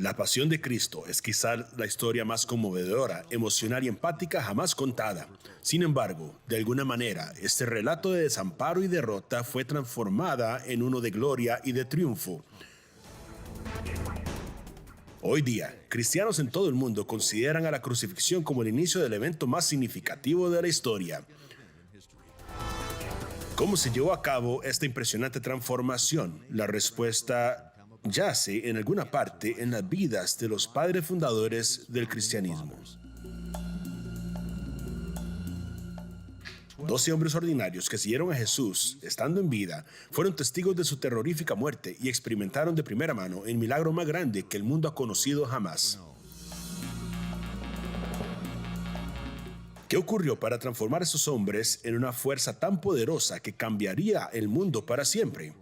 La pasión de Cristo es quizá la historia más conmovedora, emocional y empática jamás contada. Sin embargo, de alguna manera, este relato de desamparo y derrota fue transformada en uno de gloria y de triunfo. Hoy día, cristianos en todo el mundo consideran a la crucifixión como el inicio del evento más significativo de la historia. ¿Cómo se llevó a cabo esta impresionante transformación? La respuesta yace en alguna parte en las vidas de los padres fundadores del cristianismo. 12 hombres ordinarios que siguieron a Jesús estando en vida fueron testigos de su terrorífica muerte y experimentaron de primera mano el milagro más grande que el mundo ha conocido jamás. ¿Qué ocurrió para transformar a esos hombres en una fuerza tan poderosa que cambiaría el mundo para siempre?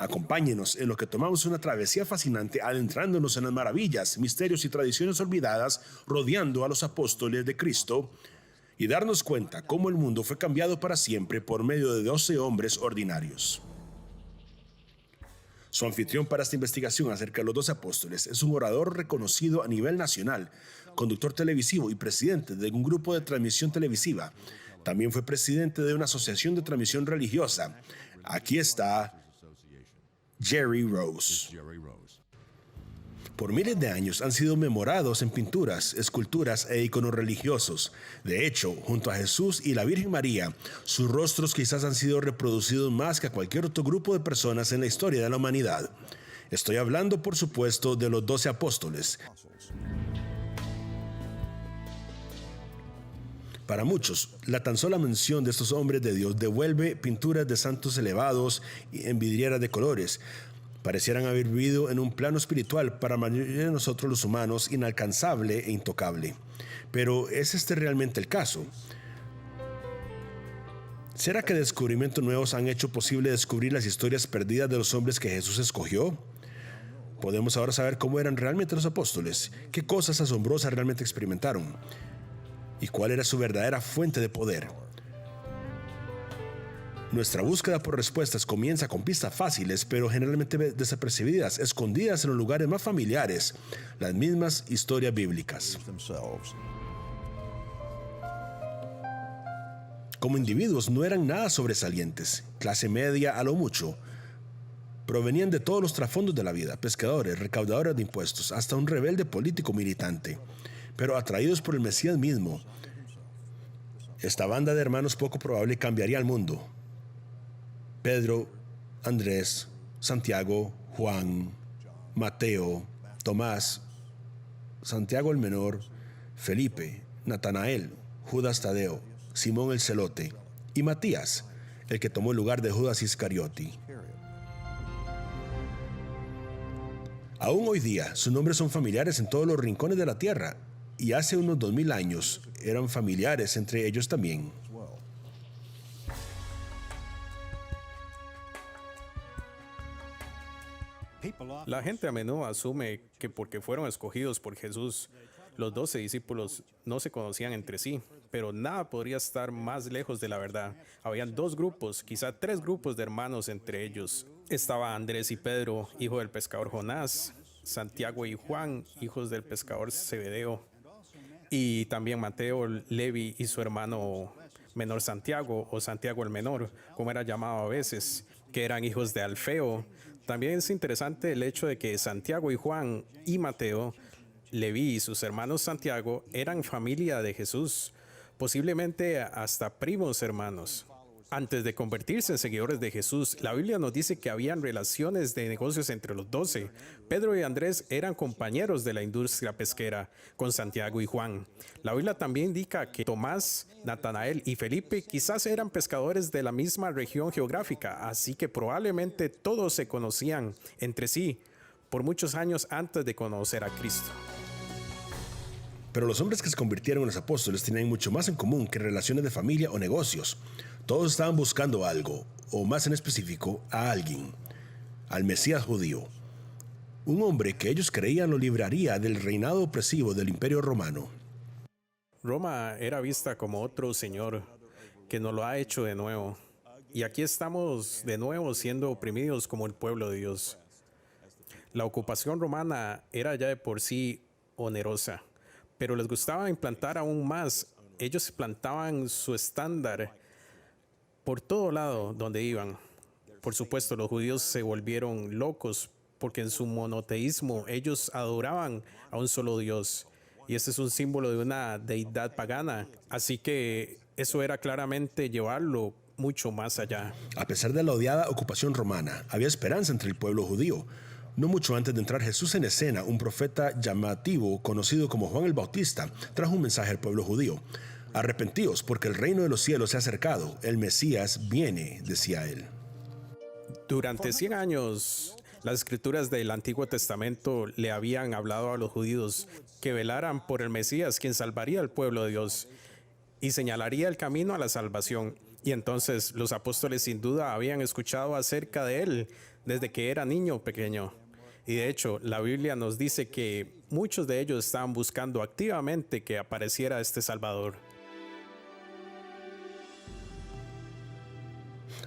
Acompáñenos en lo que tomamos una travesía fascinante adentrándonos en las maravillas, misterios y tradiciones olvidadas rodeando a los apóstoles de Cristo y darnos cuenta cómo el mundo fue cambiado para siempre por medio de 12 hombres ordinarios. Su anfitrión para esta investigación acerca de los 12 apóstoles es un orador reconocido a nivel nacional, conductor televisivo y presidente de un grupo de transmisión televisiva. También fue presidente de una asociación de transmisión religiosa. Aquí está Jerry Rose. Por miles de años han sido memorados en pinturas, esculturas e iconos religiosos. De hecho, junto a Jesús y la Virgen María, sus rostros quizás han sido reproducidos más que a cualquier otro grupo de personas en la historia de la humanidad. Estoy hablando, por supuesto, de los 12 apóstoles. Para muchos, la tan sola mención de estos hombres de Dios devuelve pinturas de santos elevados en vidrieras de colores. Parecieran haber vivido en un plano espiritual para la mayoría de nosotros los humanos inalcanzable e intocable. Pero ¿es este realmente el caso? ¿Será que descubrimientos nuevos han hecho posible descubrir las historias perdidas de los hombres que Jesús escogió? Podemos ahora saber cómo eran realmente los apóstoles, qué cosas asombrosas realmente experimentaron y cuál era su verdadera fuente de poder. Nuestra búsqueda por respuestas comienza con pistas fáciles, pero generalmente desapercibidas, escondidas en los lugares más familiares, las mismas historias bíblicas. Como individuos no eran nada sobresalientes, clase media a lo mucho. Provenían de todos los trasfondos de la vida, pescadores, recaudadores de impuestos, hasta un rebelde político militante, pero atraídos por el Mesías mismo. Esta banda de hermanos poco probable cambiaría el mundo. Pedro, Andrés, Santiago, Juan, Mateo, Tomás, Santiago el Menor, Felipe, Natanael, Judas Tadeo, Simón el Celote y Matías, el que tomó el lugar de Judas Iscariote. Aún hoy día, sus nombres son familiares en todos los rincones de la tierra, y hace unos 2000 años eran familiares entre ellos también. La gente a menudo asume que porque fueron escogidos por Jesús, los 12 discípulos no se conocían entre sí, pero nada podría estar más lejos de la verdad. Habían dos grupos, quizá tres grupos de hermanos entre ellos. Estaba Andrés y Pedro, hijo del pescador Jonás, Santiago y Juan, hijos del pescador Zebedeo, y también Mateo, Levi y su hermano menor Santiago, o Santiago el Menor, como era llamado a veces, que eran hijos de Alfeo. También es interesante el hecho de que Santiago y Juan y Mateo, Leví y sus hermanos Santiago eran familia de Jesús, posiblemente hasta primos hermanos. Antes de convertirse en seguidores de Jesús, la Biblia nos dice que habían relaciones de negocios entre los 12. Pedro y Andrés eran compañeros de la industria pesquera con Santiago y Juan. La Biblia también indica que Tomás, Natanael y Felipe quizás eran pescadores de la misma región geográfica, así que probablemente todos se conocían entre sí por muchos años antes de conocer a Cristo. Pero los hombres que se convirtieron en los apóstoles tenían mucho más en común que relaciones de familia o negocios. Todos estaban buscando algo, o más en específico, a alguien, al Mesías judío. Un hombre que ellos creían lo libraría del reinado opresivo del Imperio Romano. Roma era vista como otro señor que nos lo ha hecho de nuevo. Y aquí estamos de nuevo siendo oprimidos como el pueblo de Dios. La ocupación romana era ya de por sí onerosa, pero les gustaba implantar aún más. Ellos plantaban su estándar por todo lado donde iban. Por supuesto, los judíos se volvieron locos porque en su monoteísmo ellos adoraban a un solo Dios. Y este es un símbolo de una deidad pagana. Así que eso era claramente llevarlo mucho más allá. A pesar de la odiada ocupación romana, había esperanza entre el pueblo judío. No mucho antes de entrar Jesús en escena, un profeta llamativo conocido como Juan el Bautista trajo un mensaje al pueblo judío. Arrepentíos, porque el reino de los cielos se ha acercado. El Mesías viene, decía él. Durante 100 años, las escrituras del Antiguo Testamento le habían hablado a los judíos que velaran por el Mesías, quien salvaría al pueblo de Dios y señalaría el camino a la salvación. Y entonces los apóstoles sin duda habían escuchado acerca de él desde que era niño pequeño. Y de hecho, la Biblia nos dice que muchos de ellos estaban buscando activamente que apareciera este Salvador.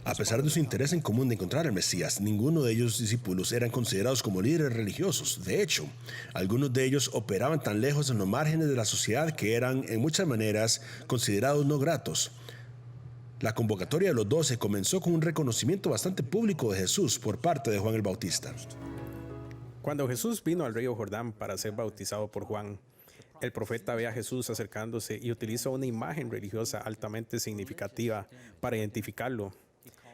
A pesar de su interés en común de encontrar al Mesías, ninguno de ellos discípulos eran considerados como líderes religiosos. De hecho, algunos de ellos operaban tan lejos en los márgenes de la sociedad que eran, en muchas maneras, considerados no gratos. La convocatoria de los 12 comenzó con un reconocimiento bastante público de Jesús por parte de Juan el Bautista. Cuando Jesús vino al río Jordán para ser bautizado por Juan, el profeta ve a Jesús acercándose y utiliza una imagen religiosa altamente significativa para identificarlo.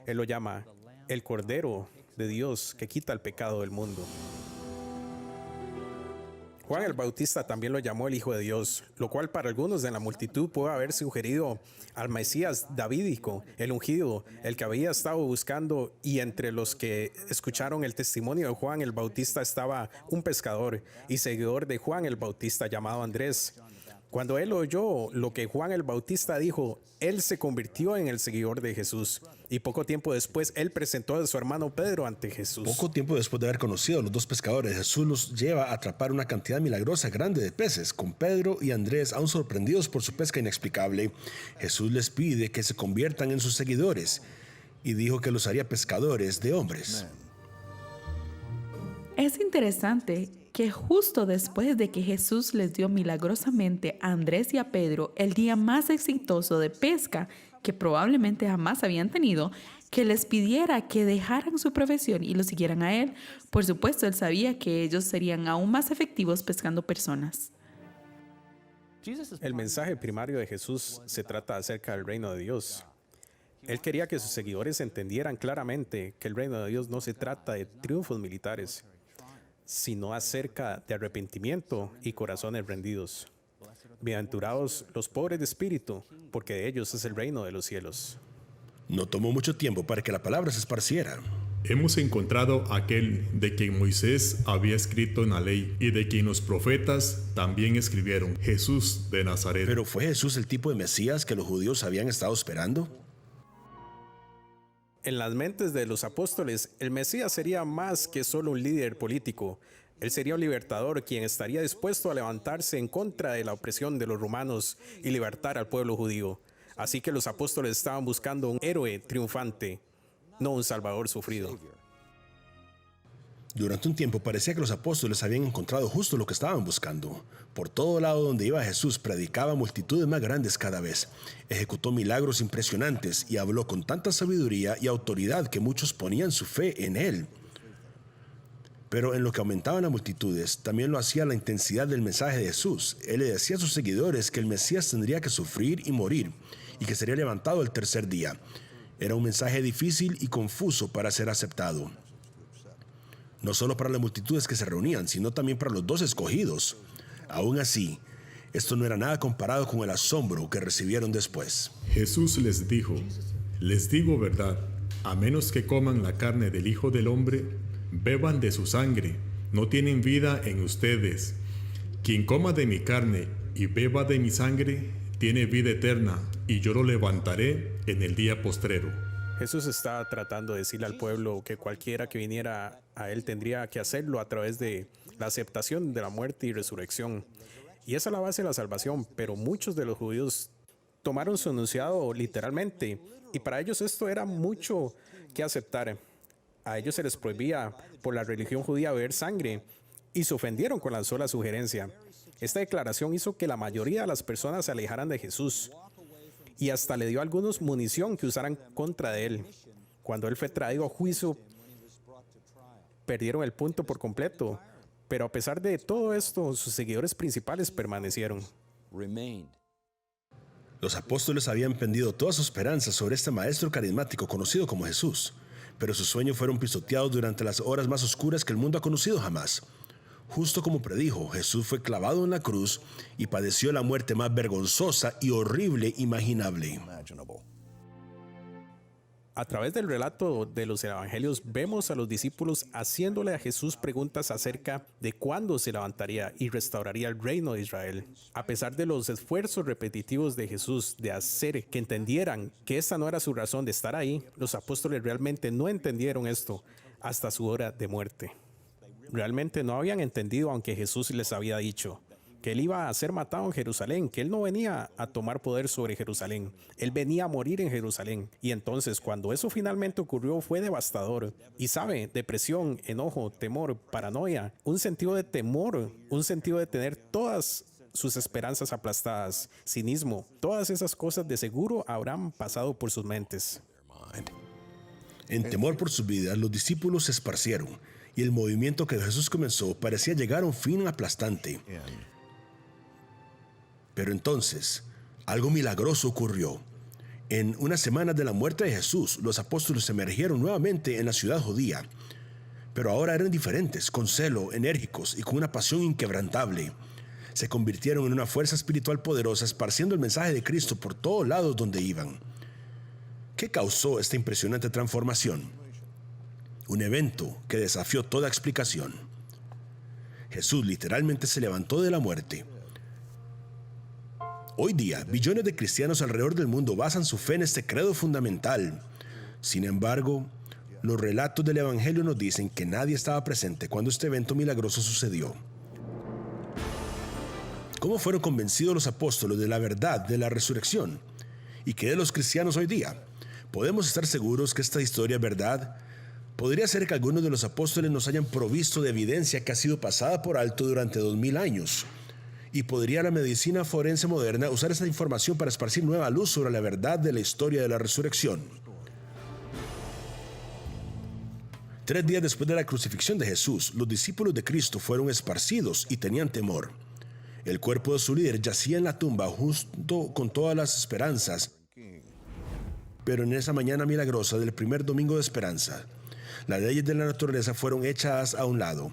Él lo llama el Cordero de Dios que quita el pecado del mundo. Juan el Bautista también lo llamó el Hijo de Dios, lo cual para algunos de la multitud puede haber sugerido al Mesías davídico, el ungido, el que había estado buscando, y entre los que escucharon el testimonio de Juan el Bautista estaba un pescador y seguidor de Juan el Bautista llamado Andrés. Cuando él oyó lo que Juan el Bautista dijo, él se convirtió en el seguidor de Jesús. Y poco tiempo después, él presentó a su hermano Pedro ante Jesús. Poco tiempo después de haber conocido a los dos pescadores, Jesús los lleva a atrapar una cantidad milagrosa grande de peces. Con Pedro y Andrés, aún sorprendidos por su pesca inexplicable, Jesús les pide que se conviertan en sus seguidores y dijo que los haría pescadores de hombres. Es interesante que justo después de que Jesús les dio milagrosamente a Andrés y a Pedro el día más exitoso de pesca que probablemente jamás habían tenido, que les pidiera que dejaran su profesión y lo siguieran a él. Por supuesto, él sabía que ellos serían aún más efectivos pescando personas. El mensaje primario de Jesús se trata acerca del reino de Dios. Él quería que sus seguidores entendieran claramente que el reino de Dios no se trata de triunfos militares, sino acerca de arrepentimiento y corazones rendidos. Bienaventurados los pobres de espíritu, porque de ellos es el reino de los cielos. No tomó mucho tiempo para que la palabra se esparciera. Hemos encontrado aquel de quien Moisés había escrito en la ley y de quien los profetas también escribieron, Jesús de Nazaret. ¿Pero fue Jesús el tipo de Mesías que los judíos habían estado esperando? En las mentes de los apóstoles, el Mesías sería más que solo un líder político. Él sería un libertador quien estaría dispuesto a levantarse en contra de la opresión de los romanos y libertar al pueblo judío. Así que los apóstoles estaban buscando un héroe triunfante, no un salvador sufrido. Durante un tiempo parecía que los apóstoles habían encontrado justo lo que estaban buscando. Por todo lado donde iba Jesús predicaba a multitudes más grandes cada vez, ejecutó milagros impresionantes y habló con tanta sabiduría y autoridad que muchos ponían su fe en él. Pero en lo que aumentaban las multitudes, también lo hacía la intensidad del mensaje de Jesús. Él le decía a sus seguidores que el Mesías tendría que sufrir y morir, y que sería levantado el tercer día. Era un mensaje difícil y confuso para ser aceptado. No solo para las multitudes que se reunían, sino también para los 12 escogidos. Aún así, esto no era nada comparado con el asombro que recibieron después. Jesús les dijo, les digo verdad, a menos que coman la carne del Hijo del Hombre, beban de su sangre, no tienen vida en ustedes. Quien coma de mi carne y beba de mi sangre, tiene vida eterna, y yo lo levantaré en el día postrero. Jesús estaba tratando de decirle al pueblo que cualquiera que viniera a él tendría que hacerlo a través de la aceptación de la muerte y resurrección. Y esa es la base de la salvación, pero muchos de los judíos tomaron su enunciado literalmente, y para ellos esto era mucho que aceptar. A ellos se les prohibía por la religión judía beber sangre, y se ofendieron con la sola sugerencia. Esta declaración hizo que la mayoría de las personas se alejaran de Jesús, y hasta le dio a algunos munición que usaran contra de él. Cuando él fue traído a juicio, perdieron el punto por completo, pero a pesar de todo esto, sus seguidores principales permanecieron. Los apóstoles habían pendido toda su esperanza sobre este maestro carismático conocido como Jesús, pero sus sueños fueron pisoteados durante las horas más oscuras que el mundo ha conocido jamás. Justo como predijo, Jesús fue clavado en la cruz y padeció la muerte más vergonzosa y horrible imaginable. A través del relato de los evangelios vemos a los discípulos haciéndole a Jesús preguntas acerca de cuándo se levantaría y restauraría el reino de Israel. A pesar de los esfuerzos repetitivos de Jesús de hacer que entendieran que esta no era su razón de estar ahí, los apóstoles realmente no entendieron esto hasta su hora de muerte. Realmente no habían entendido aunque Jesús les había dicho, que él iba a ser matado en Jerusalén, que él no venía a tomar poder sobre Jerusalén, él venía a morir en Jerusalén. Y entonces cuando eso finalmente ocurrió fue devastador. Y sabe, depresión, enojo, temor, paranoia, un sentido de temor, un sentido de tener todas sus esperanzas aplastadas, cinismo, todas esas cosas de seguro habrán pasado por sus mentes. En temor por sus vidas, los discípulos se esparcieron y el movimiento que Jesús comenzó parecía llegar a un fin aplastante. Pero entonces, algo milagroso ocurrió. En unas semanas de la muerte de Jesús, los apóstoles emergieron nuevamente en la ciudad judía, pero ahora eran diferentes, con celo, enérgicos y con una pasión inquebrantable. Se convirtieron en una fuerza espiritual poderosa, esparciendo el mensaje de Cristo por todos lados donde iban. ¿Qué causó esta impresionante transformación? Un evento que desafió toda explicación. Jesús literalmente se levantó de la muerte. Hoy día, billones de cristianos alrededor del mundo basan su fe en este credo fundamental. Sin embargo, los relatos del Evangelio nos dicen que nadie estaba presente cuando este evento milagroso sucedió. ¿Cómo fueron convencidos los apóstoles de la verdad de la resurrección? ¿Y qué de los cristianos hoy día? ¿Podemos estar seguros que esta historia es verdad? Podría ser que algunos de los apóstoles nos hayan provisto de evidencia que ha sido pasada por alto durante 2000 años. ¿Y podría la medicina forense moderna usar esta información para esparcir nueva luz sobre la verdad de la historia de la resurrección? 3 días después de la crucifixión de Jesús, los discípulos de Cristo fueron esparcidos y tenían temor. El cuerpo de su líder yacía en la tumba junto con todas las esperanzas. Pero en esa mañana milagrosa del primer domingo de esperanza, las leyes de la naturaleza fueron echadas a un lado,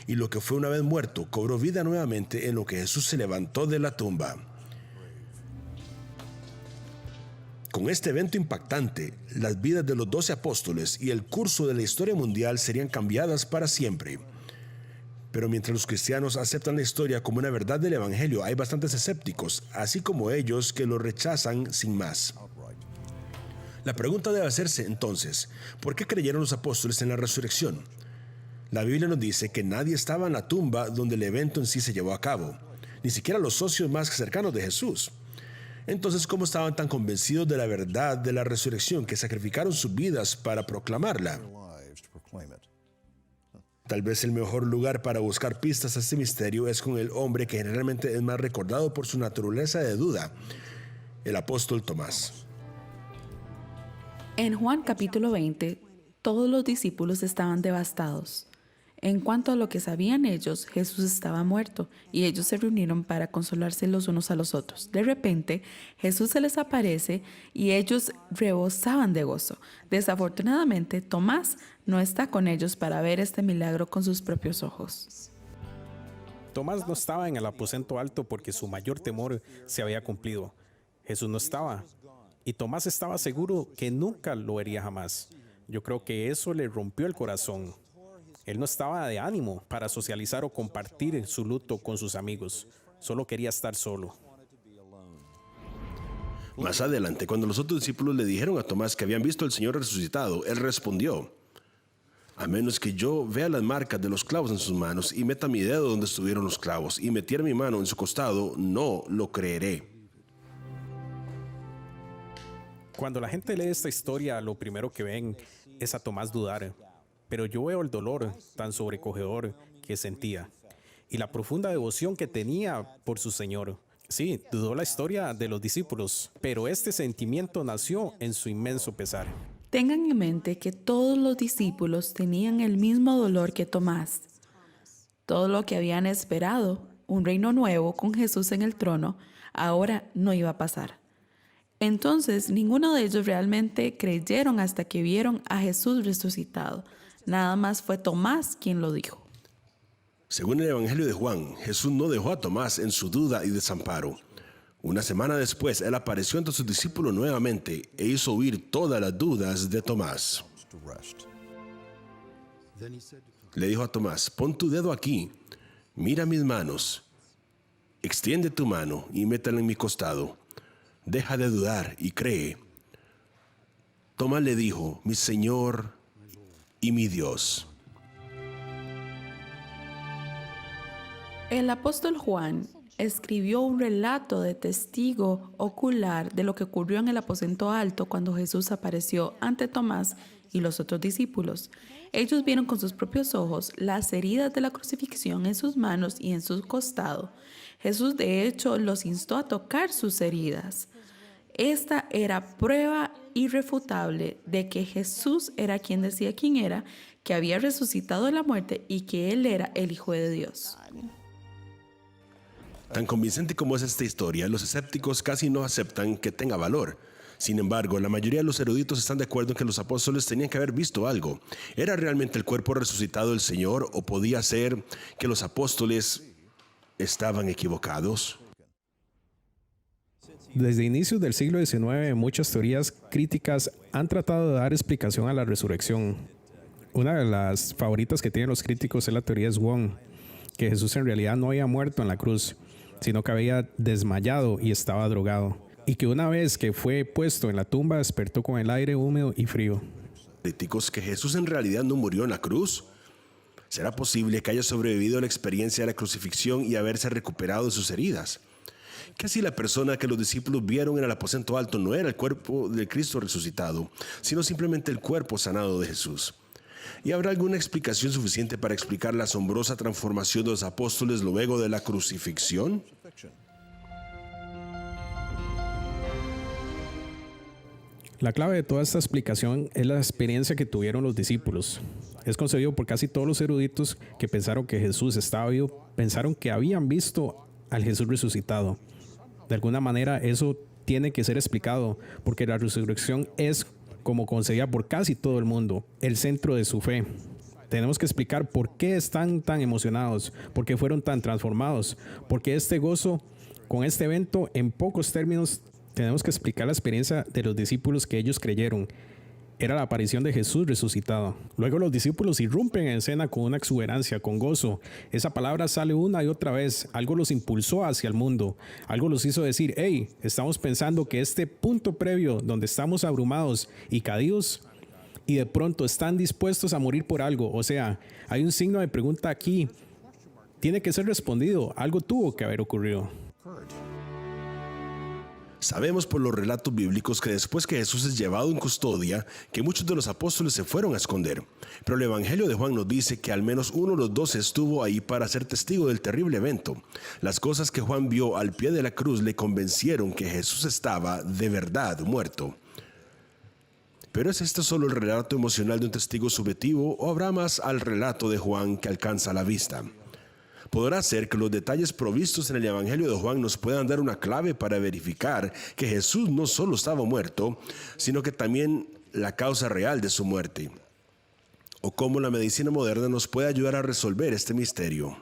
y lo que fue una vez muerto cobró vida nuevamente en lo que Jesús se levantó de la tumba. Con este evento impactante, las vidas de los 12 apóstoles y el curso de la historia mundial serían cambiadas para siempre. Pero mientras los cristianos aceptan la historia como una verdad del Evangelio, hay bastantes escépticos, así como ellos que lo rechazan sin más. La pregunta debe hacerse entonces, ¿por qué creyeron los apóstoles en la resurrección? La Biblia nos dice que nadie estaba en la tumba donde el evento en sí se llevó a cabo, ni siquiera los socios más cercanos de Jesús. Entonces, ¿cómo estaban tan convencidos de la verdad de la resurrección que sacrificaron sus vidas para proclamarla? Tal vez el mejor lugar para buscar pistas a este misterio es con el hombre que generalmente es más recordado por su naturaleza de duda, el apóstol Tomás. En Juan capítulo 20, todos los discípulos estaban devastados. En cuanto a lo que sabían ellos, Jesús estaba muerto y ellos se reunieron para consolarse los unos a los otros. De repente, Jesús se les aparece y ellos rebosaban de gozo. Desafortunadamente, Tomás no está con ellos para ver este milagro con sus propios ojos. Tomás no estaba en el aposento alto porque su mayor temor se había cumplido. Jesús no estaba. Y Tomás estaba seguro que nunca lo vería jamás. Yo creo que eso le rompió el corazón. Él no estaba de ánimo para socializar o compartir su luto con sus amigos. Solo quería estar solo. Más adelante, cuando los otros discípulos le dijeron a Tomás que habían visto al Señor resucitado, él respondió: a menos que yo vea las marcas de los clavos en sus manos y meta mi dedo donde estuvieron los clavos y metiera mi mano en su costado, no lo creeré. Cuando la gente lee esta historia, lo primero que ven es a Tomás dudar. Pero yo veo el dolor tan sobrecogedor que sentía y la profunda devoción que tenía por su Señor. Sí, dudó la historia de los discípulos, pero este sentimiento nació en su inmenso pesar. Tengan en mente que todos los discípulos tenían el mismo dolor que Tomás. Todo lo que habían esperado, un reino nuevo con Jesús en el trono, ahora no iba a pasar. Entonces, ninguno de ellos realmente creyeron hasta que vieron a Jesús resucitado. Nada más fue Tomás quien lo dijo. Según el Evangelio de Juan, Jesús no dejó a Tomás en su duda y desamparo. Una semana después, él apareció ante sus discípulos nuevamente e hizo huir todas las dudas de Tomás. Le dijo a Tomás: pon tu dedo aquí, mira mis manos, extiende tu mano y métela en mi costado. Deja de dudar y cree. Tomás le dijo: mi Señor y mi Dios. El apóstol Juan escribió un relato de testigo ocular de lo que ocurrió en el aposento alto cuando Jesús apareció ante Tomás y los otros discípulos. Ellos vieron con sus propios ojos las heridas de la crucifixión en sus manos y en su costado. Jesús, de hecho, los instó a tocar sus heridas. Esta era prueba irrefutable de que Jesús era quien decía quién era, que había resucitado de la muerte y que Él era el Hijo de Dios. Tan convincente como es esta historia, los escépticos casi no aceptan que tenga valor. Sin embargo, la mayoría de los eruditos están de acuerdo en que los apóstoles tenían que haber visto algo. ¿Era realmente el cuerpo resucitado del Señor o podía ser que los apóstoles estaban equivocados? Desde inicios del siglo XIX, muchas teorías críticas han tratado de dar explicación a la resurrección. Una de las favoritas que tienen los críticos es la teoría Swan, que Jesús en realidad no había muerto en la cruz, sino que había desmayado y estaba drogado, y que una vez que fue puesto en la tumba despertó con el aire húmedo y frío. ¿Críticos que Jesús en realidad no murió en la cruz? ¿Será posible que haya sobrevivido a la experiencia de la crucifixión y haberse recuperado de sus heridas? ¿Qué si la persona que los discípulos vieron en el aposento alto no era el cuerpo de Cristo resucitado, sino simplemente el cuerpo sanado de Jesús? ¿Y habrá alguna explicación suficiente para explicar la asombrosa transformación de los apóstoles luego de la crucifixión? La clave de toda esta explicación es la experiencia que tuvieron los discípulos. Es concebido por casi todos los eruditos que pensaron que Jesús estaba vivo, pensaron que habían visto al Jesús resucitado. De alguna manera eso tiene que ser explicado porque la resurrección es, como concebida por casi todo el mundo, el centro de su fe. Tenemos que explicar por qué están tan emocionados, por qué fueron tan transformados, por qué este gozo con este evento. En pocos términos tenemos que explicar la experiencia de los discípulos que ellos creyeron. Era la aparición de Jesús resucitado. Luego los discípulos irrumpen en escena con una exuberancia, con gozo. Esa palabra sale una y otra vez. Algo los impulsó hacia el mundo. Algo los hizo decir, hey, estamos pensando que este punto previo donde estamos abrumados y caídos y de pronto están dispuestos a morir por algo. O sea, hay un signo de pregunta aquí. Tiene que ser respondido. Algo tuvo que haber ocurrido. Sabemos por los relatos bíblicos que después que Jesús es llevado en custodia, que muchos de los apóstoles se fueron a esconder. Pero el Evangelio de Juan nos dice que al menos uno de los 12 estuvo ahí para ser testigo del terrible evento. Las cosas que Juan vio al pie de la cruz le convencieron que Jesús estaba de verdad muerto. ¿Pero es este solo el relato emocional de un testigo subjetivo o habrá más al relato de Juan que alcanza la vista? Podrá ser que los detalles provistos en el Evangelio de Juan nos puedan dar una clave para verificar que Jesús no solo estaba muerto, sino que también la causa real de su muerte, o cómo la medicina moderna nos puede ayudar a resolver este misterio.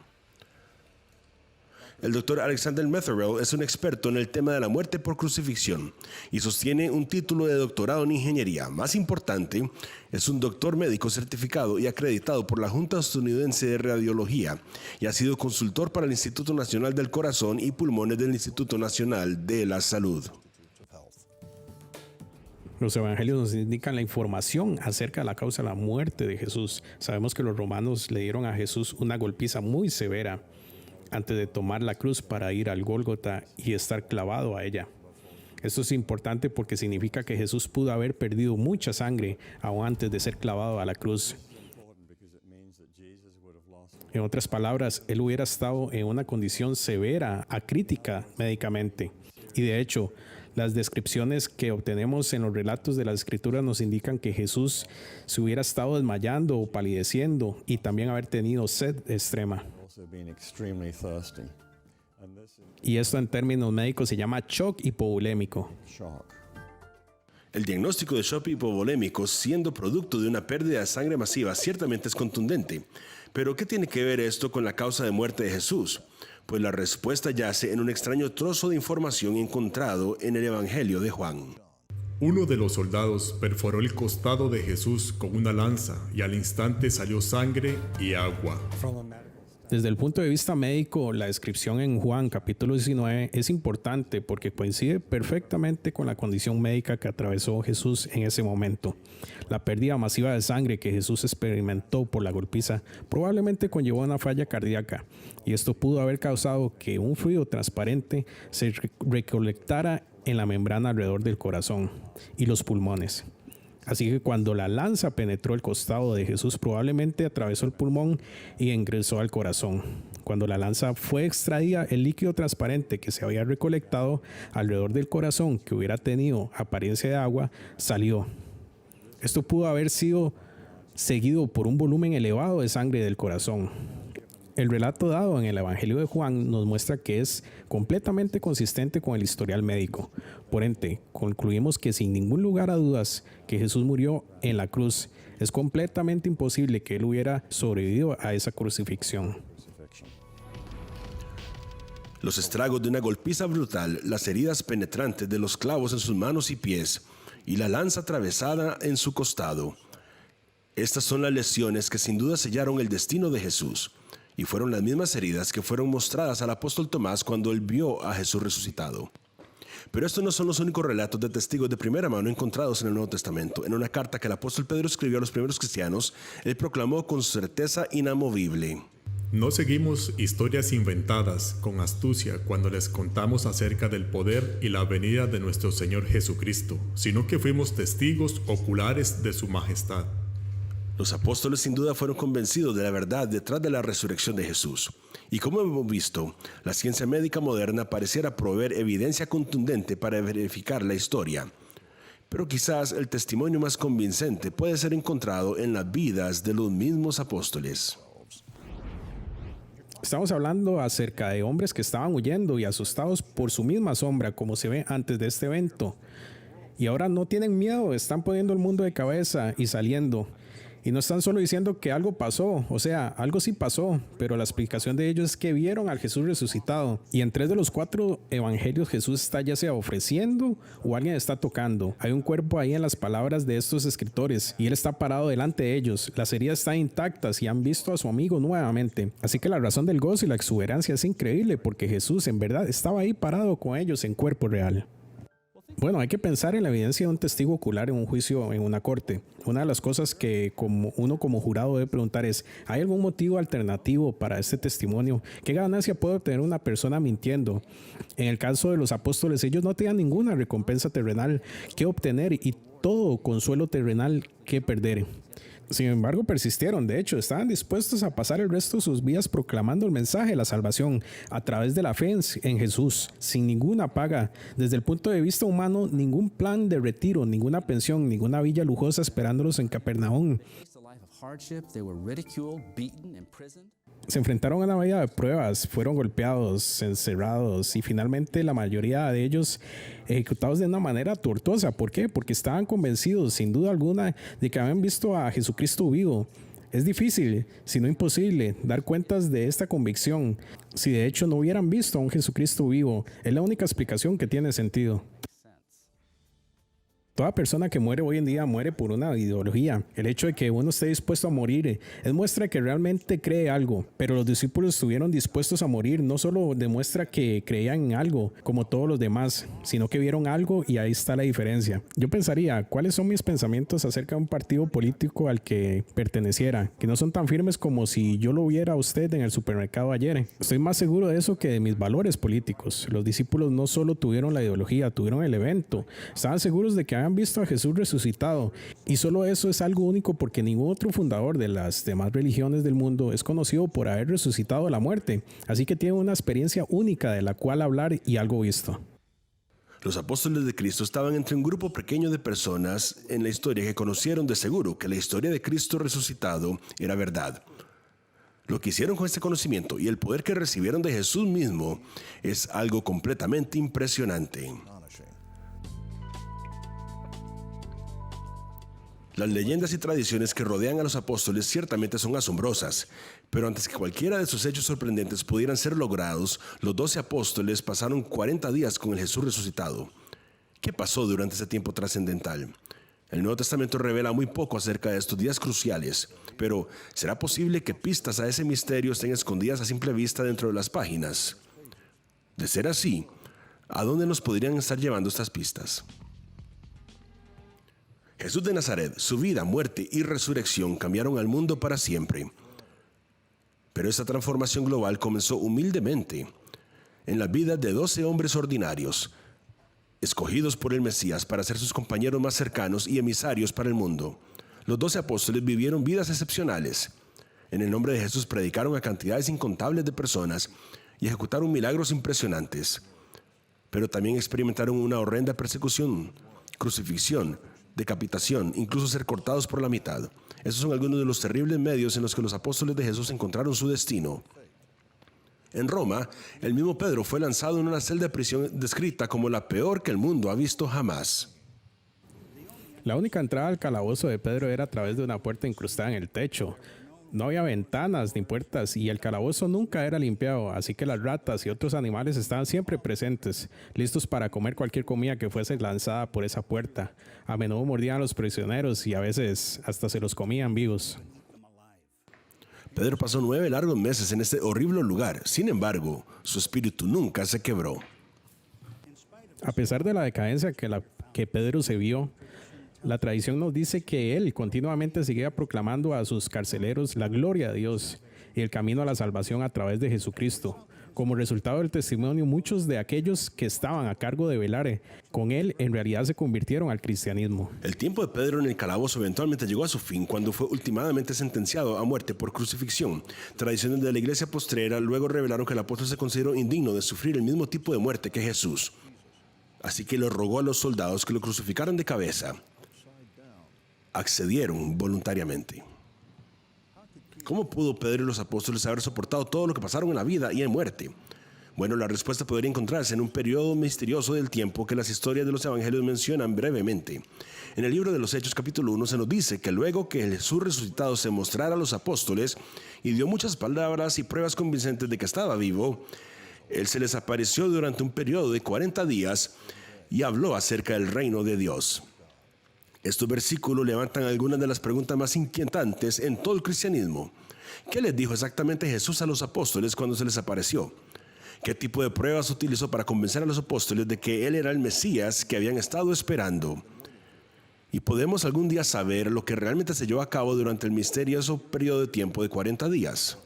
El doctor Alexander Metherell es un experto en el tema de la muerte por crucifixión y sostiene un título de doctorado en ingeniería. Más importante, es un doctor médico certificado y acreditado por la Junta Estadounidense de Radiología y ha sido consultor para el Instituto Nacional del Corazón y Pulmones del Instituto Nacional de la Salud. Los evangelios nos indican la información acerca de la causa de la muerte de Jesús. Sabemos que los romanos le dieron a Jesús una golpiza muy severa antes de tomar la cruz para ir al Gólgota y estar clavado a ella. Esto es importante porque significa que Jesús pudo haber perdido mucha sangre aún antes de ser clavado a la cruz. En otras palabras, él hubiera estado en una condición severa, acrítica médicamente. Y de hecho, las descripciones que obtenemos en los relatos de las Escrituras nos indican que Jesús se hubiera estado desmayando o palideciendo y también haber tenido sed extrema. Y esto en términos médicos se llama shock hipovolémico. El diagnóstico de shock hipovolémico, siendo producto de una pérdida de sangre masiva, ciertamente es contundente. Pero ¿qué tiene que ver esto con la causa de muerte de Jesús? Pues la respuesta yace en un extraño trozo de información encontrado en el Evangelio de Juan. Uno de los soldados perforó el costado de Jesús con una lanza y al instante salió sangre y agua. Desde el punto de vista médico, la descripción en Juan capítulo 19 es importante porque coincide perfectamente con la condición médica que atravesó Jesús en ese momento. La pérdida masiva de sangre que Jesús experimentó por la golpiza probablemente conllevó una falla cardíaca, y esto pudo haber causado que un fluido transparente se recolectara en la membrana alrededor del corazón y los pulmones. Así que cuando la lanza penetró el costado de Jesús, probablemente atravesó el pulmón y ingresó al corazón. Cuando la lanza fue extraída, el líquido transparente que se había recolectado alrededor del corazón, que hubiera tenido apariencia de agua, salió. Esto pudo haber sido seguido por un volumen elevado de sangre del corazón. El relato dado en el Evangelio de Juan nos muestra que es completamente consistente con el historial médico. Por ende, concluimos que sin ningún lugar a dudas que Jesús murió en la cruz. Es completamente imposible que él hubiera sobrevivido a esa crucifixión. Los estragos de una golpiza brutal, las heridas penetrantes de los clavos en sus manos y pies y la lanza atravesada en su costado. Estas son las lesiones que sin duda sellaron el destino de Jesús. Y fueron las mismas heridas que fueron mostradas al apóstol Tomás cuando él vio a Jesús resucitado. Pero estos no son los únicos relatos de testigos de primera mano encontrados en el Nuevo Testamento. En una carta que el apóstol Pedro escribió a los primeros cristianos, él proclamó con certeza inamovible: No seguimos historias inventadas con astucia cuando les contamos acerca del poder y la venida de nuestro Señor Jesucristo, sino que fuimos testigos oculares de su majestad. Los apóstoles sin duda fueron convencidos de la verdad detrás de la resurrección de Jesús. Y como hemos visto, la ciencia médica moderna pareciera proveer evidencia contundente para verificar la historia. Pero quizás el testimonio más convincente puede ser encontrado en las vidas de los mismos apóstoles. Estamos hablando acerca de hombres que estaban huyendo y asustados por su misma sombra, como se ve antes de este evento. Y ahora no tienen miedo, están poniendo el mundo de cabeza y saliendo. Y no están solo diciendo que algo pasó, o sea, algo sí pasó, pero la explicación de ellos es que vieron al Jesús resucitado. Y en 3 de los 4 evangelios Jesús está ya sea ofreciendo o alguien está tocando. Hay un cuerpo ahí en las palabras de estos escritores y él está parado delante de ellos. Las heridas están intactas y han visto a su amigo nuevamente. Así que la razón del gozo y la exuberancia es increíble porque Jesús en verdad estaba ahí parado con ellos en cuerpo real. Bueno, hay que pensar en la evidencia de un testigo ocular en un juicio en una corte. Una de las cosas que uno como jurado debe preguntar es: ¿hay algún motivo alternativo para este testimonio? ¿Qué ganancia puede obtener una persona mintiendo? En el caso de los apóstoles, ellos no tenían ninguna recompensa terrenal que obtener y todo consuelo terrenal que perder. Sin embargo, persistieron. De hecho, estaban dispuestos a pasar el resto de sus vidas proclamando el mensaje de la salvación a través de la fe en Jesús, sin ninguna paga. Desde el punto de vista humano, ningún plan de retiro, ninguna pensión, ninguna villa lujosa esperándolos en Capernaum. Se enfrentaron a una vida de pruebas, fueron golpeados, encerrados y finalmente la mayoría de ellos ejecutados de una manera tortuosa. ¿Por qué? Porque estaban convencidos, sin duda alguna, de que habían visto a Jesucristo vivo. Es difícil, si no imposible, dar cuentas de esta convicción. Si de hecho no hubieran visto a un Jesucristo vivo, es la única explicación que tiene sentido. Toda persona que muere hoy en día muere por una ideología. El hecho de que uno esté dispuesto a morir es muestra que realmente cree algo. Pero los discípulos estuvieron dispuestos a morir. No solo demuestra que creían en algo como todos los demás, sino que vieron algo y ahí está la diferencia. Yo pensaría, ¿cuáles son mis pensamientos acerca de un partido político al que perteneciera? Que no son tan firmes como si yo lo viera a usted en el supermercado ayer. Estoy más seguro de eso que de mis valores políticos. Los discípulos no solo tuvieron la ideología, tuvieron el evento. Estaban seguros de que han visto a Jesús resucitado, y solo eso es algo único porque ningún otro fundador de las demás religiones del mundo es conocido por haber resucitado de la muerte, así que tienen una experiencia única de la cual hablar y algo visto. Los apóstoles de Cristo estaban entre un grupo pequeño de personas en la historia que conocieron de seguro que la historia de Cristo resucitado era verdad. Lo que hicieron con este conocimiento y el poder que recibieron de Jesús mismo es algo completamente impresionante. Las leyendas y tradiciones que rodean a los apóstoles ciertamente son asombrosas, pero antes que cualquiera de sus hechos sorprendentes pudieran ser logrados, los 12 apóstoles pasaron 40 días con el Jesús resucitado. ¿Qué pasó durante ese tiempo trascendental? El Nuevo Testamento revela muy poco acerca de estos días cruciales, pero ¿será posible que pistas a ese misterio estén escondidas a simple vista dentro de las páginas? De ser así, ¿a dónde nos podrían estar llevando estas pistas? Jesús de Nazaret, su vida, muerte y resurrección cambiaron al mundo para siempre. Pero esta transformación global comenzó humildemente en la vida de 12 hombres ordinarios, escogidos por el Mesías para ser sus compañeros más cercanos y emisarios para el mundo. Los 12 apóstoles vivieron vidas excepcionales. En el nombre de Jesús predicaron a cantidades incontables de personas y ejecutaron milagros impresionantes. Pero también experimentaron una horrenda persecución, crucifixión, decapitación, incluso ser cortados por la mitad. Esos son algunos de los terribles medios en los que los apóstoles de Jesús encontraron su destino. En Roma, el mismo Pedro fue lanzado en una celda de prisión descrita como la peor que el mundo ha visto jamás. La única entrada al calabozo de Pedro era a través de una puerta incrustada en el techo. No había ventanas ni puertas y el calabozo nunca era limpiado, así que las ratas y otros animales estaban siempre presentes, listos para comer cualquier comida que fuese lanzada por esa puerta. A menudo mordían a los prisioneros y a veces hasta se los comían vivos. Pedro pasó 9 largos meses en este horrible lugar. Sin embargo, su espíritu nunca se quebró. A pesar de la decadencia que Pedro se vio, la tradición nos dice que él continuamente seguía proclamando a sus carceleros la gloria de Dios y el camino a la salvación a través de Jesucristo. Como resultado del testimonio, muchos de aquellos que estaban a cargo de velar con él en realidad se convirtieron al cristianismo. El tiempo de Pedro en el calabozo eventualmente llegó a su fin cuando fue últimamente sentenciado a muerte por crucifixión. Tradiciones de la iglesia postrera luego revelaron que el apóstol se consideró indigno de sufrir el mismo tipo de muerte que Jesús. Así que le rogó a los soldados que lo crucificaran de cabeza. Accedieron voluntariamente. ¿Cómo pudo Pedro y los apóstoles haber soportado todo lo que pasaron en la vida y en muerte? Bueno, la respuesta podría encontrarse en un periodo misterioso del tiempo que las historias de los evangelios mencionan brevemente. En el libro de los Hechos capítulo 1 se nos dice que luego que Jesús resucitado se mostrara a los apóstoles y dio muchas palabras y pruebas convincentes de que estaba vivo, Él se les apareció durante un periodo de 40 días y habló acerca del reino de Dios. Estos versículos levantan algunas de las preguntas más inquietantes en todo el cristianismo. ¿Qué les dijo exactamente Jesús a los apóstoles cuando se les apareció? ¿Qué tipo de pruebas utilizó para convencer a los apóstoles de que Él era el Mesías que habían estado esperando? ¿Y podemos algún día saber lo que realmente se llevó a cabo durante el misterioso periodo de tiempo de 40 días?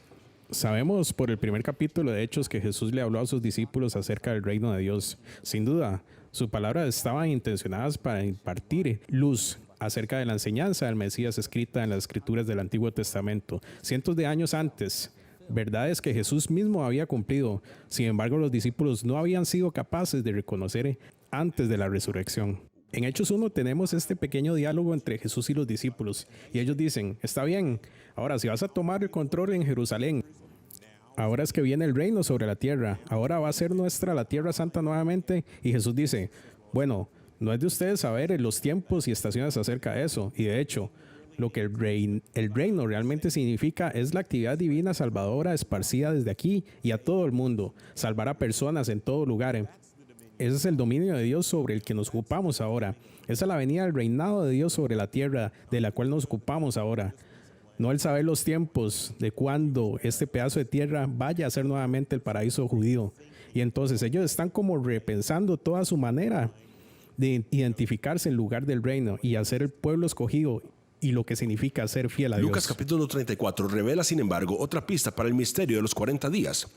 Sabemos por el primer capítulo de Hechos que Jesús le habló a sus discípulos acerca del reino de Dios. Sin duda, sus palabras estaban intencionadas para impartir luz acerca de la enseñanza del Mesías escrita en las Escrituras del Antiguo Testamento, cientos de años antes. Verdades que Jesús mismo había cumplido. Sin embargo, los discípulos no habían sido capaces de reconocer antes de la resurrección. En Hechos 1 tenemos este pequeño diálogo entre Jesús y los discípulos. Y ellos dicen, está bien, ahora si vas a tomar el control en Jerusalén, ahora es que viene el reino sobre la tierra. Ahora va a ser nuestra la tierra santa nuevamente. Y Jesús dice, bueno, no es de ustedes saber los tiempos y estaciones acerca de eso. Y de hecho, lo que el reino realmente significa es la actividad divina salvadora esparcida desde aquí y a todo el mundo. Salvar a personas en todo lugar. Ese es el dominio de Dios sobre el que nos ocupamos ahora. Esa es la venida del reinado de Dios sobre la tierra de la cual nos ocupamos ahora. No el saber los tiempos de cuándo este pedazo de tierra vaya a ser nuevamente el paraíso judío. Y entonces ellos están como repensando toda su manera de identificarse en lugar del reino y hacer el pueblo escogido y lo que significa ser fiel a Dios. Lucas capítulo 34 revela, sin embargo, otra pista para el misterio de los 40 días.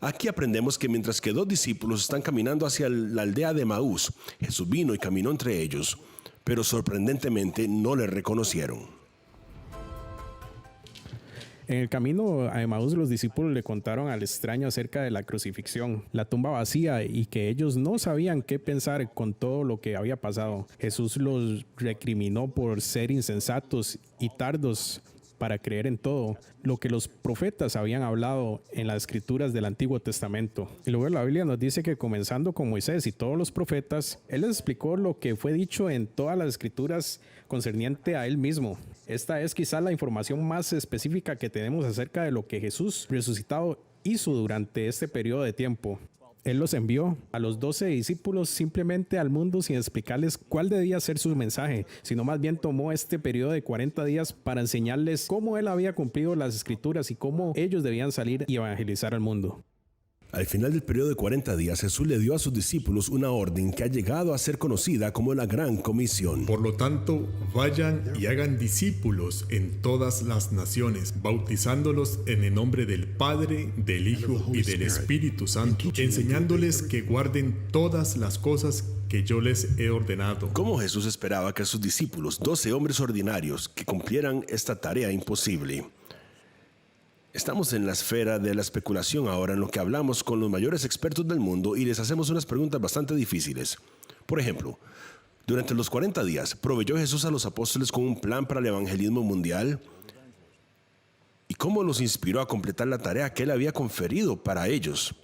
Aquí aprendemos que mientras que 2 discípulos están caminando hacia la aldea de Emaús, Jesús vino y caminó entre ellos, pero sorprendentemente no le reconocieron. En el camino a Emaús, los discípulos le contaron al extraño acerca de la crucifixión, la tumba vacía y que ellos no sabían qué pensar con todo lo que había pasado. Jesús los recriminó por ser insensatos y tardos para creer en todo lo que los profetas habían hablado en las escrituras del Antiguo Testamento. Y luego la Biblia nos dice que comenzando con Moisés y todos los profetas, Él les explicó lo que fue dicho en todas las escrituras concerniente a Él mismo. Esta es quizá la información más específica que tenemos acerca de lo que Jesús resucitado hizo durante este periodo de tiempo. Él los envió a los 12 discípulos simplemente al mundo sin explicarles cuál debía ser su mensaje, sino más bien tomó este periodo de 40 días para enseñarles cómo Él había cumplido las escrituras y cómo ellos debían salir y evangelizar al mundo. Al final del periodo de 40 días, Jesús le dio a sus discípulos una orden que ha llegado a ser conocida como la Gran Comisión. Por lo tanto, vayan y hagan discípulos en todas las naciones, bautizándolos en el nombre del Padre, del Hijo y del Espíritu Santo, enseñándoles que guarden todas las cosas que yo les he ordenado. ¿Cómo Jesús esperaba que sus discípulos, 12 hombres ordinarios, que cumplieran esta tarea imposible? Estamos en la esfera de la especulación ahora, en lo que hablamos con los mayores expertos del mundo y les hacemos unas preguntas bastante difíciles. Por ejemplo, durante los 40 días, ¿proveyó Jesús a los apóstoles con un plan para el evangelismo mundial? ¿Y cómo los inspiró a completar la tarea que Él había conferido para ellos?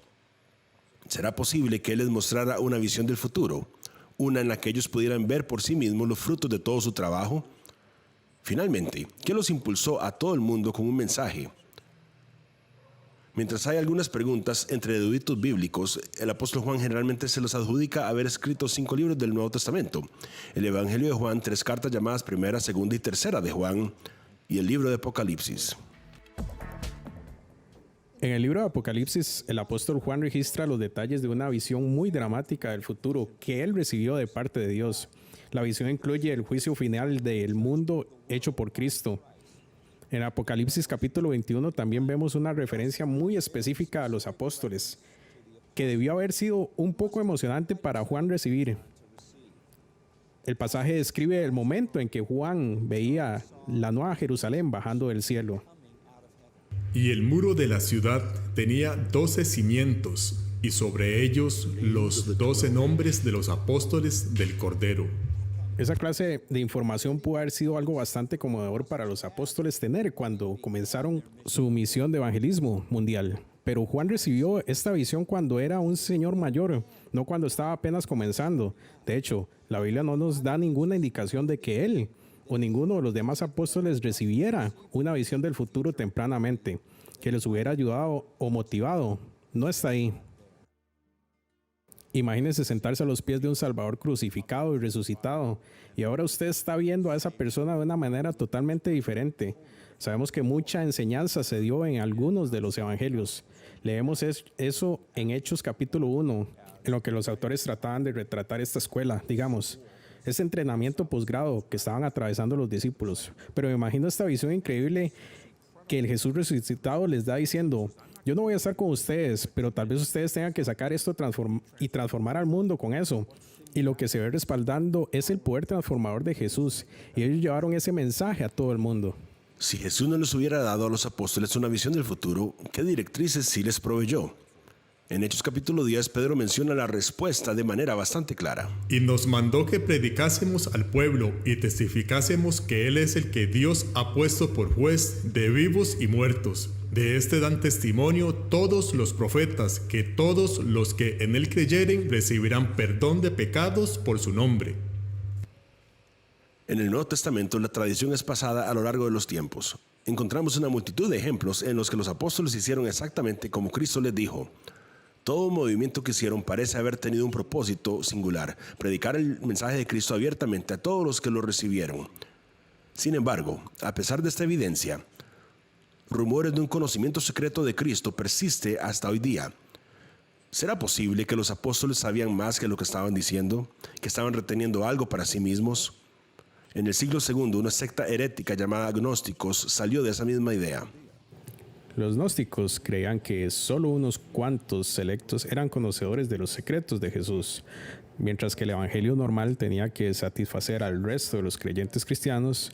¿Será posible que Él les mostrara una visión del futuro? Una en la que ellos pudieran ver por sí mismos los frutos de todo su trabajo. Finalmente, ¿qué los impulsó a todo el mundo con un mensaje? Mientras hay algunas preguntas entre eruditos bíblicos, el apóstol Juan generalmente se los adjudica haber escrito 5 libros del Nuevo Testamento: el Evangelio de Juan, 3 cartas llamadas Primera, Segunda y Tercera de Juan, y el libro de Apocalipsis. En el libro de Apocalipsis, el apóstol Juan registra los detalles de una visión muy dramática del futuro que él recibió de parte de Dios. La visión incluye el juicio final del mundo hecho por Cristo. En Apocalipsis capítulo 21 también vemos una referencia muy específica a los apóstoles, que debió haber sido un poco emocionante para Juan recibir. El pasaje describe el momento en que Juan veía la nueva Jerusalén bajando del cielo. Y el muro de la ciudad tenía 12 cimientos, y sobre ellos los 12 nombres de los apóstoles del Cordero. Esa clase de información pudo haber sido algo bastante conmovedor para los apóstoles tener cuando comenzaron su misión de evangelismo mundial. Pero Juan recibió esta visión cuando era un señor mayor, no cuando estaba apenas comenzando. De hecho, la Biblia no nos da ninguna indicación de que él o ninguno de los demás apóstoles recibiera una visión del futuro tempranamente, que les hubiera ayudado o motivado. No está ahí. Imagínense sentarse a los pies de un Salvador crucificado y resucitado, y ahora usted está viendo a esa persona de una manera totalmente diferente. Sabemos que mucha enseñanza se dio en algunos de los evangelios. Leemos eso en Hechos capítulo 1, en lo que los autores trataban de retratar esta escuela, digamos, ese entrenamiento posgrado que estaban atravesando los discípulos. Pero me imagino esta visión increíble que el Jesús resucitado les da diciendo: yo no voy a estar con ustedes, pero tal vez ustedes tengan que sacar esto y transformar al mundo con eso. Y lo que se ve respaldando es el poder transformador de Jesús. Y ellos llevaron ese mensaje a todo el mundo. Si Jesús no les hubiera dado a los apóstoles una visión del futuro, ¿qué directrices sí les proveyó? En Hechos capítulo 10, Pedro menciona la respuesta de manera bastante clara. Y nos mandó que predicásemos al pueblo y testificásemos que Él es el que Dios ha puesto por juez de vivos y muertos. De este dan testimonio todos los profetas, que todos los que en Él creyeren recibirán perdón de pecados por su nombre. En el Nuevo Testamento, la tradición es pasada a lo largo de los tiempos. Encontramos una multitud de ejemplos en los que los apóstoles hicieron exactamente como Cristo les dijo. Todo movimiento que hicieron parece haber tenido un propósito singular: predicar el mensaje de Cristo abiertamente a todos los que lo recibieron. Sin embargo, a pesar de esta evidencia, rumores de un conocimiento secreto de Cristo persiste hasta hoy día. ¿Será posible que los apóstoles sabían más que lo que estaban diciendo? ¿Que estaban reteniendo algo para sí mismos? En el siglo II, una secta herética llamada gnósticos salió de esa misma idea. Los gnósticos creían que solo unos cuantos selectos eran conocedores de los secretos de Jesús, mientras que el evangelio normal tenía que satisfacer al resto de los creyentes cristianos.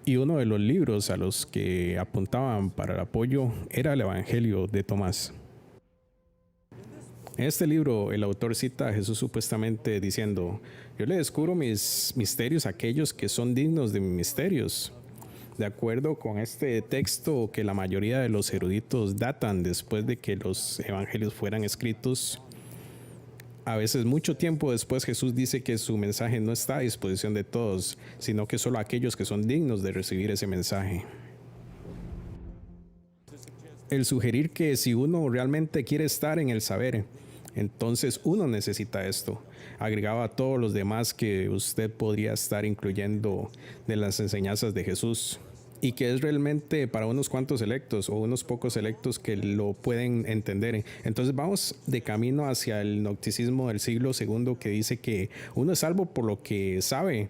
Y uno de los libros a los que apuntaban para el apoyo era el Evangelio de Tomás. En este libro, el autor cita a Jesús supuestamente diciendo: yo le descubro mis misterios a aquellos que son dignos de mis misterios. De acuerdo con este texto, que la mayoría de los eruditos datan después de que los evangelios fueran escritos, a veces mucho tiempo después, Jesús dice que su mensaje no está a disposición de todos, sino que solo aquellos que son dignos de recibir ese mensaje. el sugerir que si uno realmente quiere estar en el saber, entonces uno necesita esto. Agregaba a todos los demás que usted podría estar incluyendo de las enseñanzas de Jesús y que es realmente para unos cuantos selectos o unos pocos selectos que lo pueden entender. Entonces vamos de camino hacia el gnosticismo del siglo segundo, que dice que uno es salvo por lo que sabe,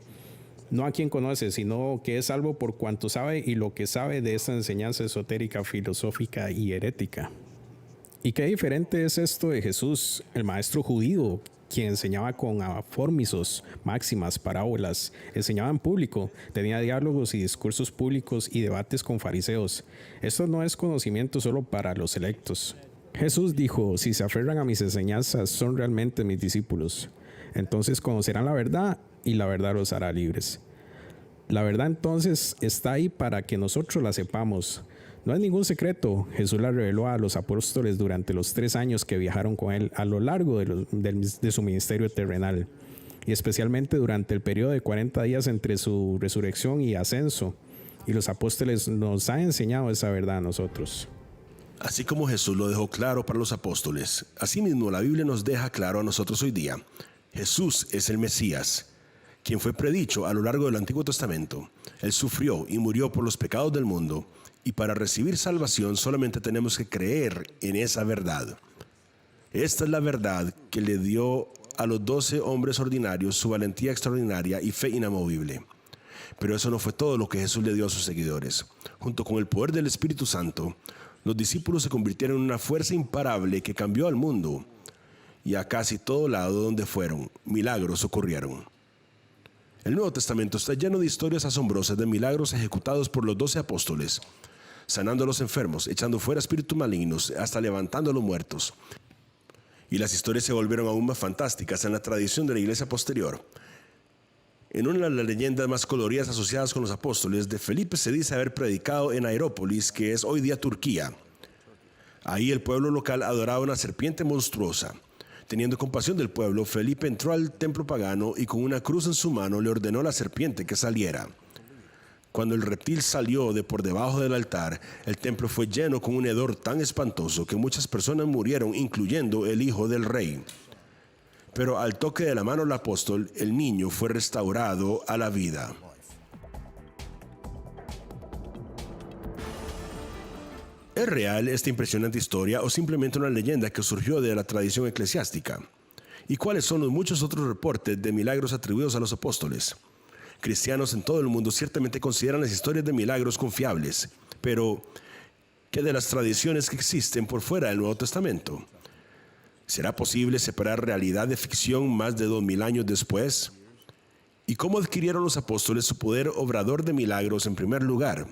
no a quien conoce, sino que es salvo por cuanto sabe y lo que sabe de esta enseñanza esotérica, filosófica y herética. ¿Y qué diferente es esto de Jesús, el maestro judío, quien enseñaba con aformisos, máximas, parábolas, enseñaba en público, tenía diálogos y discursos públicos y debates con fariseos? Esto no es conocimiento solo para los selectos. Jesús dijo: si se aferran a mis enseñanzas, son realmente mis discípulos. Entonces conocerán la verdad y la verdad los hará libres. La verdad entonces está ahí para que nosotros la sepamos. No es ningún secreto. Jesús la reveló a los apóstoles durante los 3 años que viajaron con él a lo largo de su ministerio terrenal, y especialmente durante el periodo de 40 días entre su resurrección y ascenso. Y los apóstoles nos han enseñado esa verdad a nosotros. Así como Jesús lo dejó claro para los apóstoles, asimismo la Biblia nos deja claro a nosotros hoy día. Jesús es el Mesías, quien fue predicho a lo largo del Antiguo Testamento. Él sufrió y murió por los pecados del mundo, y para recibir salvación solamente tenemos que creer en esa verdad. Esta es la verdad que le dio a los 12 hombres ordinarios su valentía extraordinaria y fe inamovible. Pero eso no fue todo lo que Jesús le dio a sus seguidores. Junto con el poder del Espíritu Santo, los discípulos se convirtieron en una fuerza imparable que cambió al mundo, y a casi todo lado donde fueron, milagros ocurrieron. El Nuevo Testamento está lleno de historias asombrosas de milagros ejecutados por los 12 apóstoles, sanando a los enfermos, echando fuera espíritus malignos, hasta levantando a los muertos. Y las historias se volvieron aún más fantásticas en la tradición de la iglesia posterior. En una de las leyendas más coloridas asociadas con los apóstoles, de Felipe se dice haber predicado en Aerópolis, que es hoy día Turquía. Ahí el pueblo local adoraba una serpiente monstruosa. Teniendo compasión del pueblo, Felipe entró al templo pagano y con una cruz en su mano le ordenó a la serpiente que saliera. Cuando el reptil salió de por debajo del altar, el templo fue lleno con un hedor tan espantoso que muchas personas murieron, incluyendo el hijo del rey. Pero al toque de la mano del apóstol, el niño fue restaurado a la vida. ¿Es real esta impresionante historia o simplemente una leyenda que surgió de la tradición eclesiástica? ¿Y cuáles son los muchos otros reportes de milagros atribuidos a los apóstoles? Cristianos en todo el mundo ciertamente consideran las historias de milagros confiables, pero ¿qué de las tradiciones que existen por fuera del Nuevo Testamento? ¿Será posible separar realidad de ficción más de 2000 años después? ¿Y cómo adquirieron los apóstoles su poder obrador de milagros en primer lugar?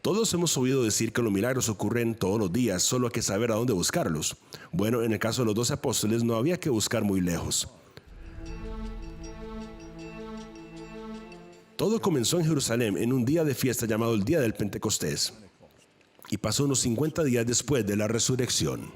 Todos hemos oído decir que los milagros ocurren todos los días, solo hay que saber a dónde buscarlos. Bueno, en el caso de los 12 apóstoles no había que buscar muy lejos. Todo comenzó en Jerusalén en un día de fiesta llamado el Día del Pentecostés, y pasó unos 50 días después de la resurrección.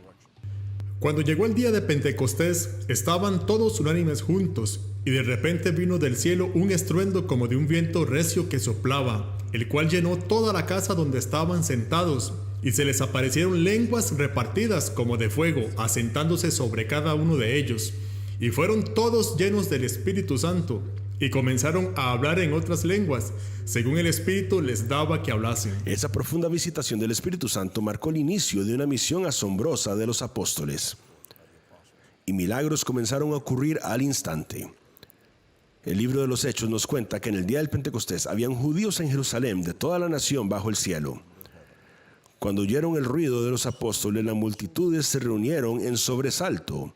Cuando llegó el día de Pentecostés, estaban todos unánimes juntos, y de repente vino del cielo un estruendo como de un viento recio que soplaba, el cual llenó toda la casa donde estaban sentados, y se les aparecieron lenguas repartidas como de fuego, asentándose sobre cada uno de ellos, y fueron todos llenos del Espíritu Santo, y comenzaron a hablar en otras lenguas, según el Espíritu les daba que hablasen. Esa profunda visitación del Espíritu Santo marcó el inicio de una misión asombrosa de los apóstoles, y milagros comenzaron a ocurrir al instante. El libro de los Hechos nos cuenta que en el día del Pentecostés habían judíos en Jerusalén de toda la nación bajo el cielo. Cuando oyeron el ruido de los apóstoles, las multitudes se reunieron en sobresalto,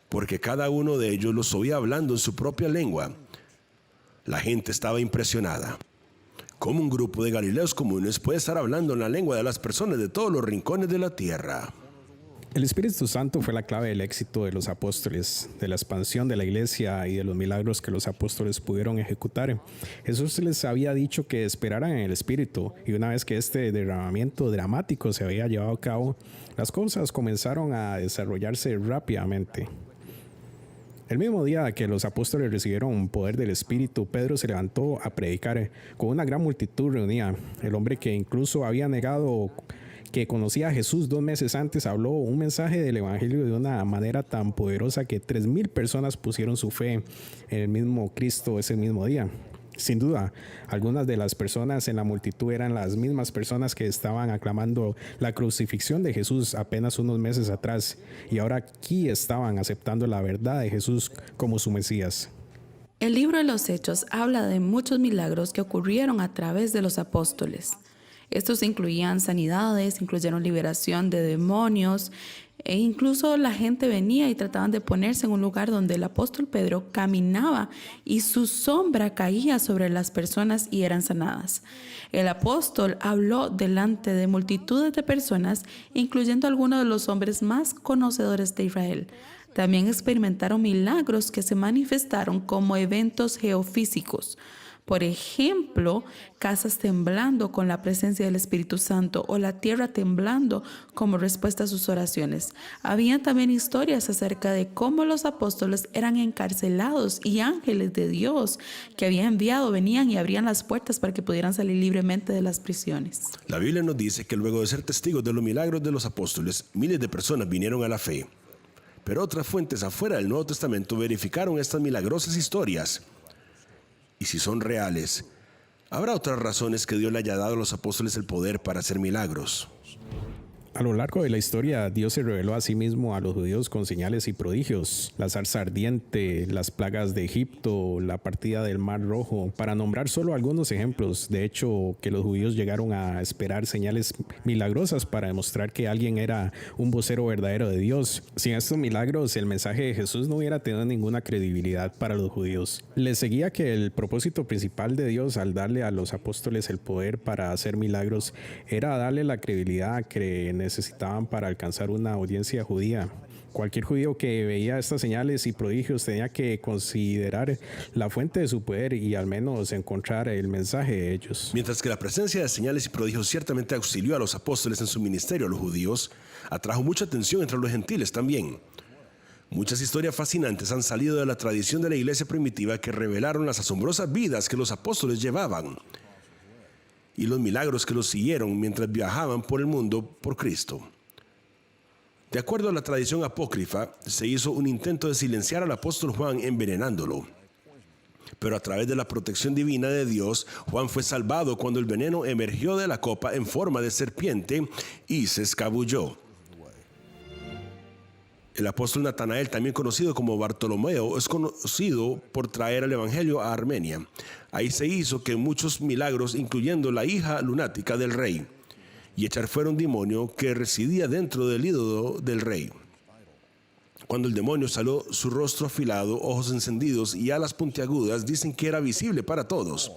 porque cada uno de ellos los oía hablando en su propia lengua. La gente estaba impresionada. ¿Cómo un grupo de galileos comunes puede estar hablando en la lengua de las personas de todos los rincones de la tierra? El Espíritu Santo fue la clave del éxito de los apóstoles, de la expansión de la iglesia y de los milagros que los apóstoles pudieron ejecutar. Jesús les había dicho que esperaran en el Espíritu, y una vez que este derramamiento dramático se había llevado a cabo, las cosas comenzaron a desarrollarse rápidamente. El mismo día que los apóstoles recibieron poder del Espíritu, Pedro se levantó a predicar con una gran multitud reunida. El hombre que incluso había negado que conocía a Jesús 2 meses antes habló un mensaje del Evangelio de una manera tan poderosa que 3,000 personas pusieron su fe en el mismo Cristo ese mismo día. Sin duda, algunas de las personas en la multitud eran las mismas personas que estaban aclamando la crucifixión de Jesús apenas unos meses atrás y ahora aquí estaban aceptando la verdad de Jesús como su Mesías. El libro de los Hechos habla de muchos milagros que ocurrieron a través de los apóstoles. Estos incluían sanidades, incluyeron liberación de demonios e incluso la gente venía y trataban de ponerse en un lugar donde el apóstol Pedro caminaba y su sombra caía sobre las personas y eran sanadas. El apóstol habló delante de multitudes de personas, incluyendo algunos de los hombres más conocedores de Israel. También experimentaron milagros que se manifestaron como eventos geofísicos. Por ejemplo, casas temblando con la presencia del Espíritu Santo o la tierra temblando como respuesta a sus oraciones. Había también historias acerca de cómo los apóstoles eran encarcelados y ángeles de Dios que había enviado venían y abrían las puertas para que pudieran salir libremente de las prisiones. La Biblia nos dice que luego de ser testigos de los milagros de los apóstoles, miles de personas vinieron a la fe. Pero otras fuentes afuera del Nuevo Testamento verificaron estas milagrosas historias. Y si son reales, habrá otras razones que Dios le haya dado a los apóstoles el poder para hacer milagros. A lo largo de la historia, Dios se reveló a sí mismo a los judíos con señales y prodigios. La zarza ardiente, las plagas de Egipto, la partida del Mar Rojo, para nombrar solo algunos ejemplos. De hecho, que los judíos llegaron a esperar señales milagrosas para demostrar que alguien era un vocero verdadero de Dios. Sin estos milagros, el mensaje de Jesús no hubiera tenido ninguna credibilidad para los judíos. Les seguía que el propósito principal de Dios al darle a los apóstoles el poder para hacer milagros era darle la credibilidad que necesitaban para alcanzar una audiencia judía. Cualquier judío que veía estas señales y prodigios tenía que considerar la fuente de su poder y al menos encontrar el mensaje de ellos. Mientras que la presencia de señales y prodigios ciertamente auxilió a los apóstoles en su ministerio a los judíos, atrajo mucha atención entre los gentiles también. Muchas historias fascinantes han salido de la tradición de la iglesia primitiva que revelaron las asombrosas vidas que los apóstoles llevaban y los milagros que los siguieron mientras viajaban por el mundo por Cristo. De acuerdo a la tradición apócrifa, se hizo un intento de silenciar al apóstol Juan envenenándolo. Pero a través de la protección divina de Dios, Juan fue salvado cuando el veneno emergió de la copa en forma de serpiente y se escabulló. El apóstol Natanael, también conocido como Bartolomeo, es conocido por traer el evangelio a Armenia. Ahí se hizo que muchos milagros, incluyendo la hija lunática del rey, y echar fuera un demonio que residía dentro del ídolo del rey. Cuando el demonio salió, su rostro afilado, ojos encendidos y alas puntiagudas, dicen que era visible para todos.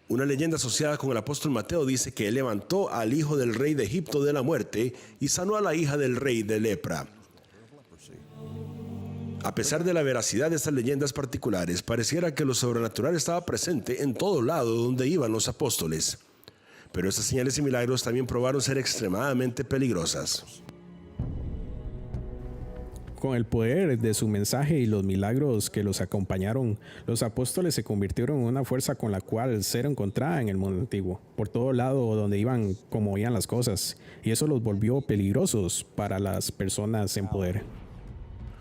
Una leyenda asociada con el apóstol Mateo dice que él levantó al hijo del rey de Egipto de la muerte y sanó a la hija del rey de lepra. A pesar de la veracidad de estas leyendas particulares, pareciera que lo sobrenatural estaba presente en todo lado donde iban los apóstoles. Pero estas señales y milagros también probaron ser extremadamente peligrosas. Con el poder de su mensaje y los milagros que los acompañaron, los apóstoles se convirtieron en una fuerza con la cual ser encontrada en el mundo antiguo. Por todo lado donde iban, como veían las cosas, y eso los volvió peligrosos para las personas en poder.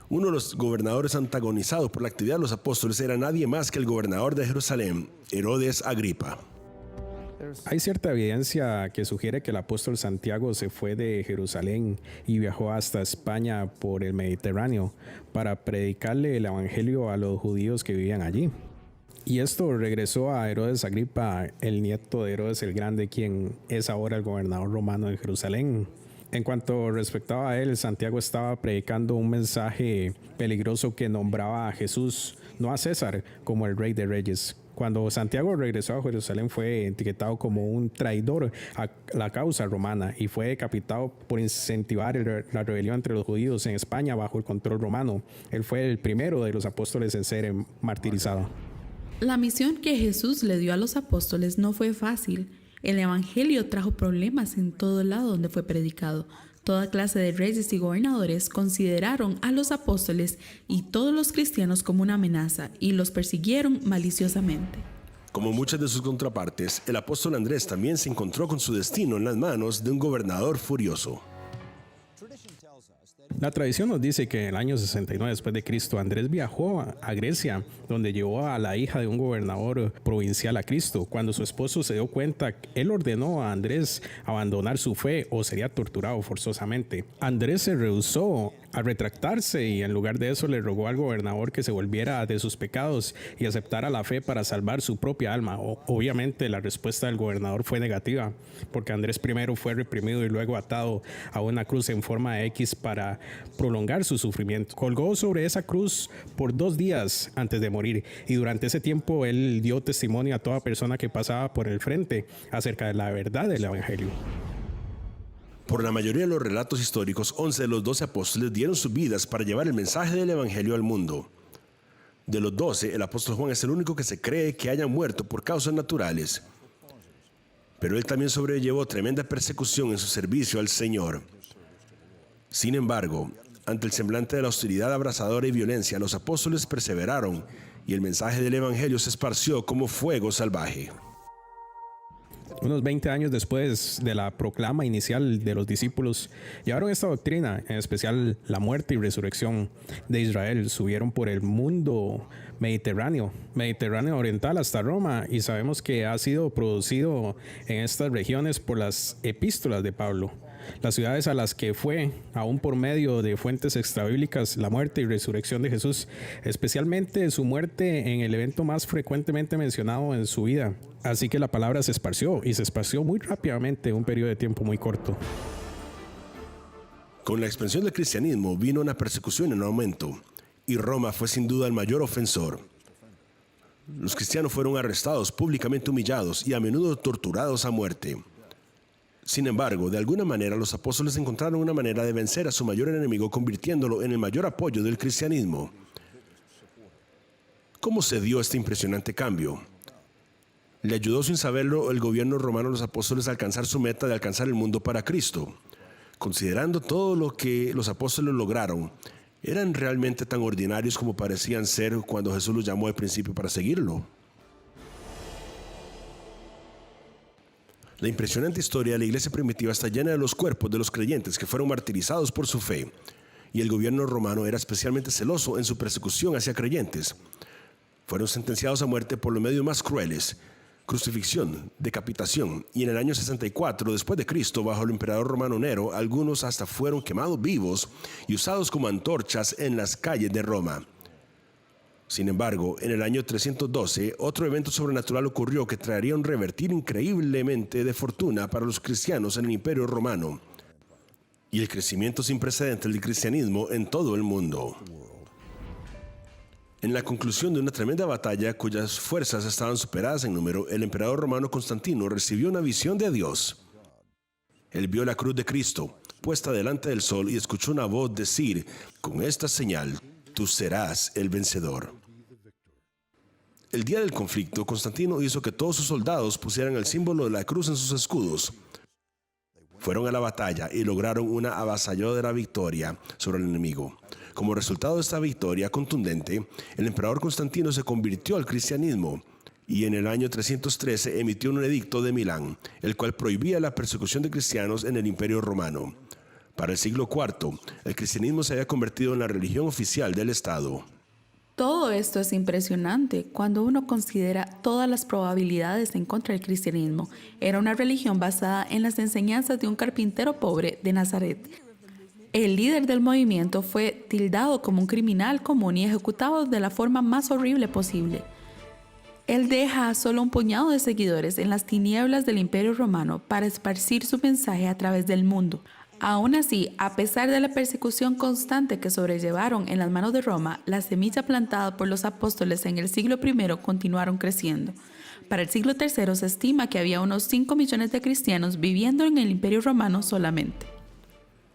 Uno de los gobernadores antagonizados por la actividad de los apóstoles era nadie más que el gobernador de Jerusalén, Herodes Agripa. Hay cierta evidencia que sugiere que el apóstol Santiago se fue de Jerusalén y viajó hasta España por el Mediterráneo para predicarle el evangelio a los judíos que vivían allí. Y esto regresó a Herodes Agripa, el nieto de Herodes el Grande, quien es ahora el gobernador romano de Jerusalén. En cuanto respectaba a él, Santiago estaba predicando un mensaje peligroso que nombraba a Jesús, no a César, como el Rey de Reyes. Cuando Santiago regresó a Jerusalén fue etiquetado como un traidor a la causa romana y fue decapitado por incentivar la rebelión entre los judíos en España bajo el control romano. Él fue el primero de los apóstoles en ser martirizado. La misión que Jesús le dio a los apóstoles no fue fácil. El evangelio trajo problemas en todo lado donde fue predicado. Toda clase de reyes y gobernadores consideraron a los apóstoles y todos los cristianos como una amenaza y los persiguieron maliciosamente. Como muchas de sus contrapartes, el apóstol Andrés también se encontró con su destino en las manos de un gobernador furioso. La tradición nos dice que en el año 69 después de Cristo, Andrés viajó a Grecia, donde llevó a la hija de un gobernador provincial a Cristo. Cuando su esposo se dio cuenta, él ordenó a Andrés abandonar su fe o sería torturado forzosamente. Andrés se rehusó a retractarse y en lugar de eso le rogó al gobernador que se volviera de sus pecados y aceptara la fe para salvar su propia alma. Obviamente la respuesta del gobernador fue negativa, porque Andrés primero fue reprimido y luego atado a una cruz en forma de X para prolongar su sufrimiento. Colgó sobre esa cruz por 2 días antes de morir y durante ese tiempo él dio testimonio a toda persona que pasaba por el frente acerca de la verdad del evangelio. Por la mayoría de los relatos históricos, 11 de los 12 apóstoles dieron sus vidas para llevar el mensaje del evangelio al mundo. De los 12, el apóstol Juan es el único que se cree que haya muerto por causas naturales. Pero él también sobrellevó tremenda persecución en su servicio al Señor. Sin embargo, ante el semblante de la hostilidad abrasadora y violencia, los apóstoles perseveraron y el mensaje del evangelio se esparció como fuego salvaje. Unos 20 años después de la proclama inicial de los discípulos, llevaron esta doctrina, en especial la muerte y resurrección de Israel, subieron por el mundo Mediterráneo oriental hasta Roma, y sabemos que ha sido producido en estas regiones por las epístolas de Pablo. Las ciudades a las que fue, aún por medio de fuentes extrabíblicas, la muerte y resurrección de Jesús, especialmente su muerte en el evento más frecuentemente mencionado en su vida. Así que la palabra se esparció, y se esparció muy rápidamente en un periodo de tiempo muy corto. Con la expansión del cristianismo vino una persecución en aumento, y Roma fue sin duda el mayor ofensor. Los cristianos fueron arrestados, públicamente humillados y a menudo torturados a muerte. Sin embargo, de alguna manera los apóstoles encontraron una manera de vencer a su mayor enemigo, convirtiéndolo en el mayor apoyo del cristianismo. ¿Cómo se dio este impresionante cambio? ¿Le ayudó sin saberlo el gobierno romano a los apóstoles a alcanzar su meta de alcanzar el mundo para Cristo? Considerando todo lo que los apóstoles lograron, ¿eran realmente tan ordinarios como parecían ser cuando Jesús los llamó al principio para seguirlo? La impresionante historia de la iglesia primitiva está llena de los cuerpos de los creyentes que fueron martirizados por su fe, y el gobierno romano era especialmente celoso en su persecución hacia creyentes. Fueron sentenciados a muerte por los medios más crueles: crucifixión, decapitación, y en el año 64 después de Cristo, bajo el emperador romano Nero, algunos hasta fueron quemados vivos y usados como antorchas en las calles de Roma. Sin embargo, en el año 312, otro evento sobrenatural ocurrió que traería un revertir increíblemente de fortuna para los cristianos en el Imperio Romano y el crecimiento sin precedentes del cristianismo en todo el mundo. En la conclusión de una tremenda batalla cuyas fuerzas estaban superadas en número, el emperador romano Constantino recibió una visión de Dios. Él vio la cruz de Cristo puesta delante del sol y escuchó una voz decir: «Con esta señal tú serás el vencedor». El día del conflicto, Constantino hizo que todos sus soldados pusieran el símbolo de la cruz en sus escudos. Fueron a la batalla y lograron una avasalladora victoria sobre el enemigo. Como resultado de esta victoria contundente, el emperador Constantino se convirtió al cristianismo y en el año 313 emitió un edicto de Milán, el cual prohibía la persecución de cristianos en el Imperio Romano. Para el siglo IV, el cristianismo se había convertido en la religión oficial del Estado. Todo esto es impresionante cuando uno considera todas las probabilidades en contra del cristianismo. Era una religión basada en las enseñanzas de un carpintero pobre de Nazaret. El líder del movimiento fue tildado como un criminal común y ejecutado de la forma más horrible posible. Él deja a solo un puñado de seguidores en las tinieblas del Imperio Romano para esparcir su mensaje a través del mundo. Aún así, a pesar de la persecución constante que sobrellevaron en las manos de Roma, la semilla plantada por los apóstoles en el siglo I continuaron creciendo. Para el siglo III se estima que había unos 5 millones de cristianos viviendo en el Imperio Romano solamente.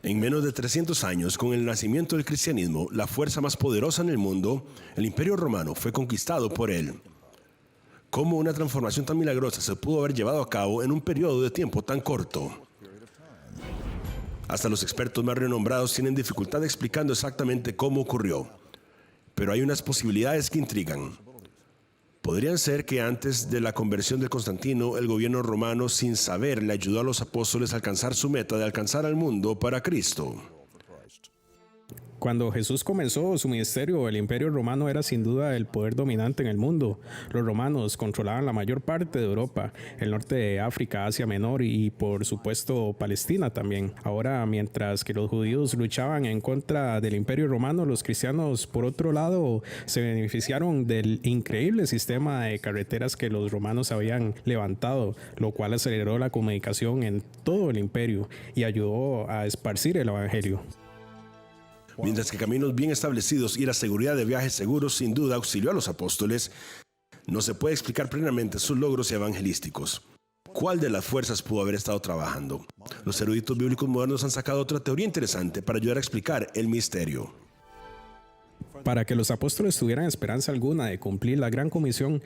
En menos de 300 años, con el nacimiento del cristianismo, la fuerza más poderosa en el mundo, el Imperio Romano fue conquistado por él. ¿Cómo una transformación tan milagrosa se pudo haber llevado a cabo en un periodo de tiempo tan corto? Hasta los expertos más renombrados tienen dificultad explicando exactamente cómo ocurrió. Pero hay unas posibilidades que intrigan. Podrían ser que antes de la conversión de Constantino, el gobierno romano, sin saber, le ayudó a los apóstoles a alcanzar su meta de alcanzar al mundo para Cristo. Cuando Jesús comenzó su ministerio, el Imperio Romano era sin duda el poder dominante en el mundo. Los romanos controlaban la mayor parte de Europa, el norte de África, Asia Menor y por supuesto Palestina también. Ahora, mientras que los judíos luchaban en contra del Imperio Romano, los cristianos, por otro lado, se beneficiaron del increíble sistema de carreteras que los romanos habían levantado, lo cual aceleró la comunicación en todo el imperio y ayudó a esparcir el evangelio. Mientras que caminos bien establecidos y la seguridad de viajes seguros sin duda auxilió a los apóstoles, no se puede explicar plenamente sus logros evangelísticos. ¿Cuál de las fuerzas pudo haber estado trabajando? Los eruditos bíblicos modernos han sacado otra teoría interesante para ayudar a explicar el misterio. Para que los apóstoles tuvieran esperanza alguna de cumplir la gran comisión,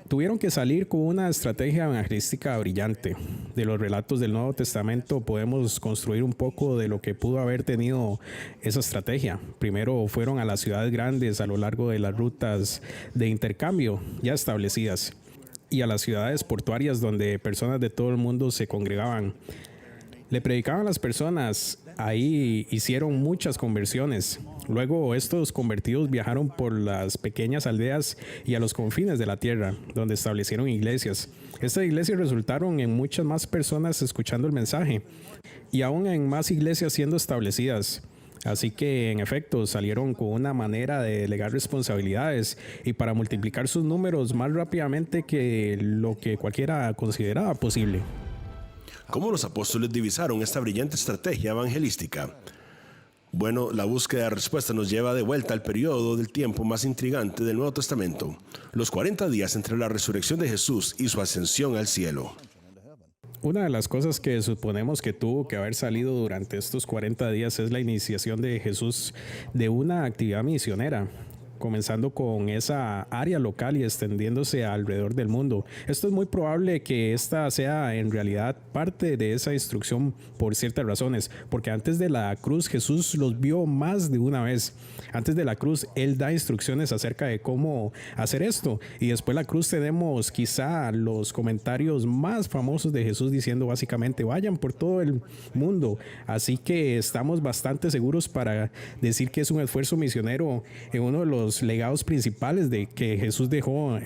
tuvieron que salir con una estrategia evangelística brillante. De los relatos del Nuevo Testamento podemos construir un poco de lo que pudo haber tenido esa estrategia. Primero fueron a las ciudades grandes a lo largo de las rutas de intercambio ya establecidas y a las ciudades portuarias donde personas de todo el mundo se congregaban. Le predicaban a las personas, ahí hicieron muchas conversiones. Luego estos convertidos viajaron por las pequeñas aldeas y a los confines de la tierra, donde establecieron iglesias. Estas iglesias resultaron en muchas más personas escuchando el mensaje y aún en más iglesias siendo establecidas. Así que, en efecto, salieron con una manera de delegar responsabilidades y para multiplicar sus números más rápidamente que lo que cualquiera consideraba posible. ¿Cómo los apóstoles divisaron esta brillante estrategia evangelística? Bueno, la búsqueda de respuesta nos lleva de vuelta al periodo del tiempo más intrigante del Nuevo Testamento, los 40 días entre la resurrección de Jesús y su ascensión al cielo. Una de las cosas que suponemos que tuvo que haber salido durante estos 40 días es la iniciación de Jesús de una actividad misionera, comenzando con esa área local y extendiéndose alrededor del mundo. Esto es muy probable que esta sea en realidad parte de esa instrucción por ciertas razones, porque antes de la cruz Jesús los vio más de una vez. Antes de la cruz Él da instrucciones acerca de cómo hacer esto y después de la cruz tenemos quizá los comentarios más famosos de Jesús diciendo básicamente vayan por todo el mundo. Así que estamos bastante seguros para decir que es un esfuerzo misionero en uno de los legados principales de que Jesús dejó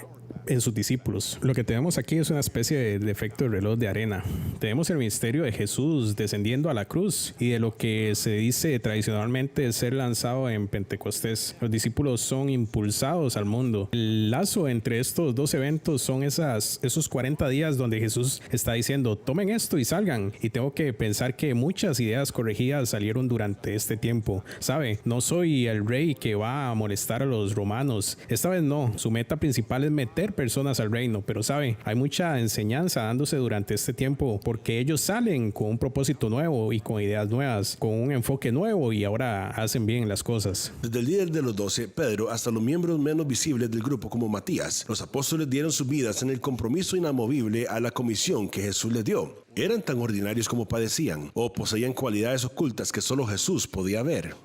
en sus discípulos. Lo que tenemos aquí es una especie de efecto de reloj de arena. Tenemos el misterio de Jesús descendiendo a la cruz y de lo que se dice tradicionalmente ser lanzado en Pentecostés. Los discípulos son impulsados al mundo. El lazo entre estos dos eventos son esos 40 días donde Jesús está diciendo tomen esto y salgan. Y tengo que pensar que muchas ideas corregidas salieron durante este tiempo. ¿Sabe? No soy el rey que va a molestar a los romanos. Esta vez no. Su meta principal es meter personas al reino, pero sabe, hay mucha enseñanza dándose durante este tiempo porque ellos salen con un propósito nuevo y con ideas nuevas, con un enfoque nuevo y ahora hacen bien las cosas. Desde el líder de los 12, Pedro, hasta los miembros menos visibles del grupo como Matías, los apóstoles dieron sus vidas en el compromiso inamovible a la comisión que Jesús les dio. Eran tan ordinarios como padecían o poseían cualidades ocultas que solo Jesús podía ver.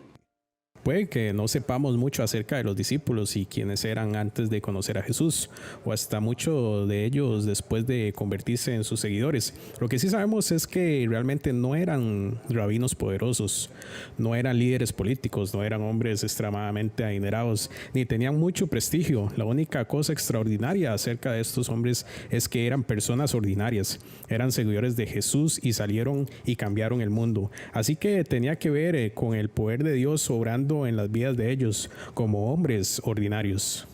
Puede que no sepamos mucho acerca de los discípulos y quiénes eran antes de conocer a Jesús, o hasta mucho de ellos después de convertirse en sus seguidores. Lo que sí sabemos es que realmente no eran rabinos poderosos, no eran líderes políticos, no eran hombres extremadamente adinerados, ni tenían mucho prestigio. La única cosa extraordinaria acerca de estos hombres es que eran personas ordinarias, eran seguidores de Jesús y salieron y cambiaron el mundo. Así que tenía que ver con el poder de Dios obrando en las vidas de ellos como hombres ordinarios.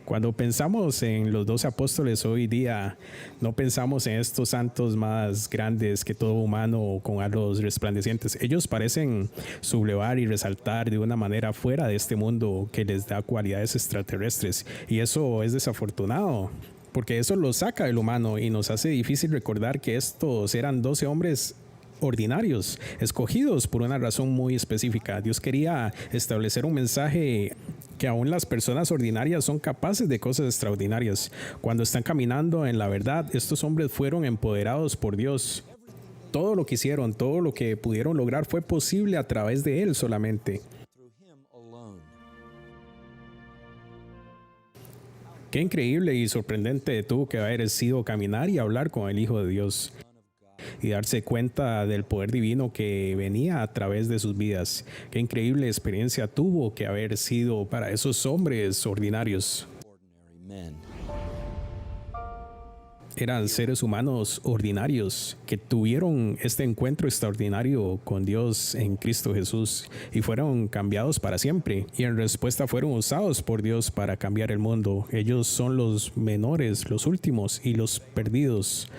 Cuando pensamos en los 12 apóstoles hoy día, no pensamos en estos santos más grandes que todo humano con halos resplandecientes. Ellos parecen sublevar y resaltar de una manera fuera de este mundo que les da cualidades extraterrestres, y eso es desafortunado, porque eso los saca del humano y nos hace difícil recordar que estos eran 12 hombres ordinarios, escogidos por una razón muy específica. Dios quería establecer un mensaje que aún las personas ordinarias son capaces de cosas extraordinarias. Cuando están caminando en la verdad, estos hombres fueron empoderados por Dios. Todo lo que hicieron, todo lo que pudieron lograr fue posible a través de Él solamente. Qué increíble y sorprendente tuvo que haber sido caminar y hablar con el Hijo de Dios y darse cuenta del poder divino que venía a través de sus vidas. Qué increíble experiencia tuvo que haber sido para esos hombres ordinarios. Eran seres humanos ordinarios que tuvieron este encuentro extraordinario con Dios en Cristo Jesús y fueron cambiados para siempre. Y en respuesta fueron usados por Dios para cambiar el mundo. Ellos son los menores, los últimos y los perdidos,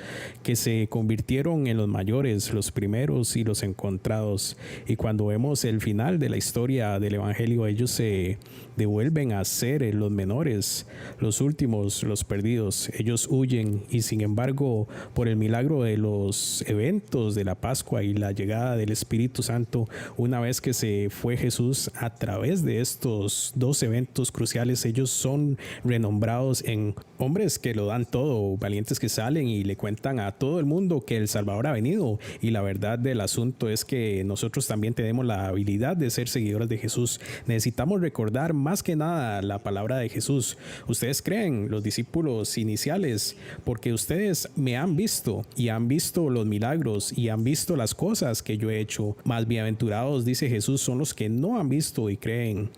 que se convirtieron en los mayores, los primeros y los encontrados. Y cuando vemos el final de la historia del Evangelio, ellos se devuelven a ser los menores, los últimos, los perdidos. Ellos huyen y sin embargo, por el milagro de los eventos de la Pascua y la llegada del Espíritu Santo, una vez que se fue Jesús, a través de estos dos eventos cruciales, ellos son renombrados en hombres que lo dan todo, valientes que salen y le cuentan a todo el mundo que el Salvador ha venido. Y la verdad del asunto es que nosotros también tenemos la habilidad de ser seguidores de Jesús. Necesitamos recordar más que nada la palabra de Jesús. Ustedes creen, los discípulos iniciales, porque ustedes me han visto y han visto los milagros y han visto las cosas que yo he hecho. Más bienaventurados, dice Jesús, son los que no han visto y creen.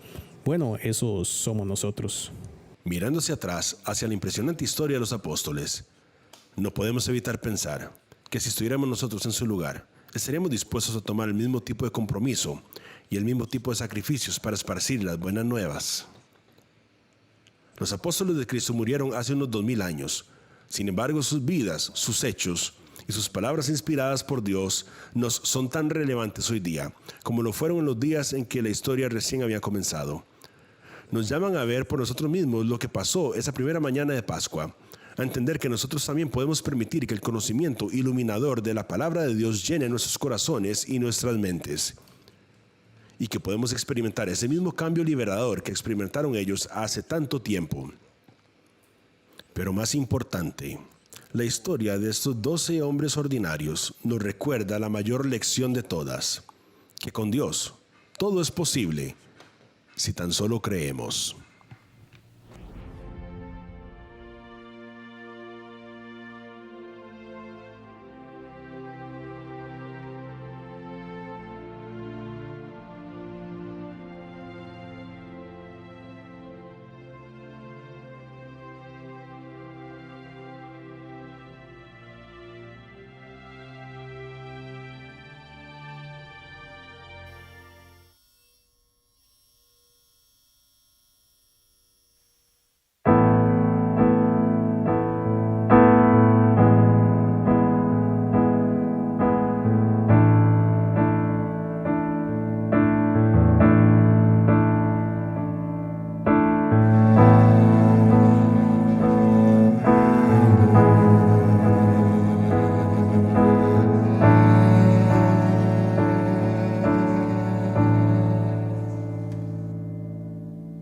Bueno, esos somos nosotros. Mirando hacia atrás, hacia la impresionante historia de los apóstoles, no podemos evitar pensar que si estuviéramos nosotros en su lugar, estaríamos dispuestos a tomar el mismo tipo de compromiso y el mismo tipo de sacrificios para esparcir las buenas nuevas. Los apóstoles de Cristo murieron hace unos 2000 años. Sin embargo, sus vidas, sus hechos y sus palabras inspiradas por Dios nos son tan relevantes hoy día como lo fueron en los días en que la historia recién había comenzado. Nos llaman a ver por nosotros mismos lo que pasó esa primera mañana de Pascua, a entender que nosotros también podemos permitir que el conocimiento iluminador de la palabra de Dios llene nuestros corazones y nuestras mentes, y que podemos experimentar ese mismo cambio liberador que experimentaron ellos hace tanto tiempo. Pero más importante, la historia de estos 12 hombres ordinarios nos recuerda la mayor lección de todas, que con Dios todo es posible si tan solo creemos.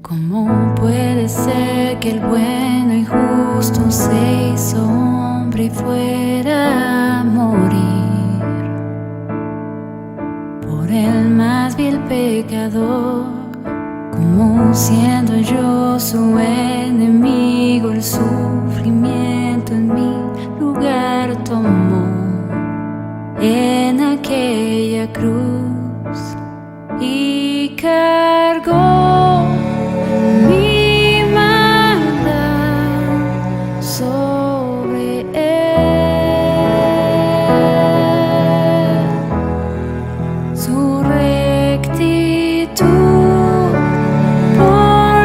¿Cómo puede ser que el bueno y justo se hizo hombre y fuera a morir por el más vil pecador? Como siendo yo su enemigo, el sufrimiento en mi lugar tomó en aquella cruz y cargó mi maldad sobre él. Su rectitud por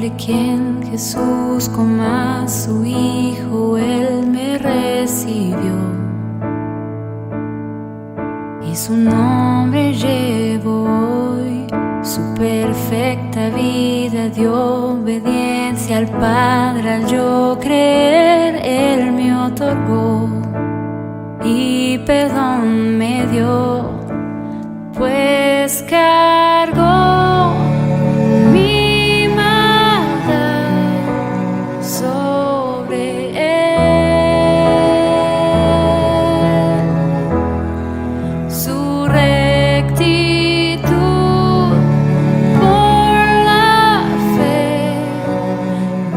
doble quien Jesús como a su Hijo Él me recibió, y su nombre llevo hoy. Su perfecta vida dio obediencia al Padre, al yo creer Él me otorgó y perdón me dio, pues cargó mi maldad sobre Él. Su rectitud por la fe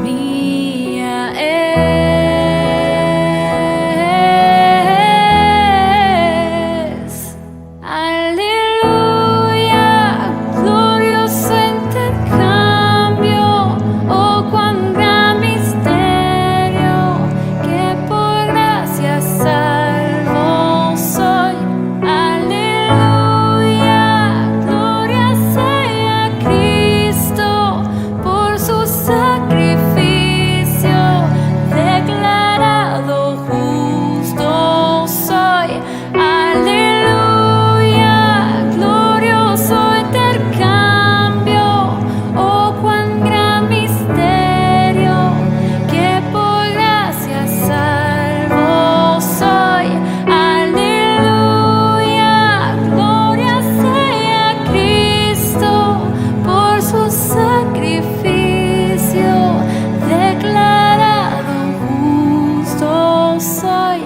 mía es. Aleluya, glorioso intercambio, oh cuán gran misterio, que por gracia salvo soy. Aleluya, gloria sea Cristo, por su sacrificio declarado justo soy. Aleluya, glorioso intercambio, oh cuán gran misterio, que por gracia salvo soy. Aleluya, gloria sea Cristo, por su sacrificio declarado justo soy.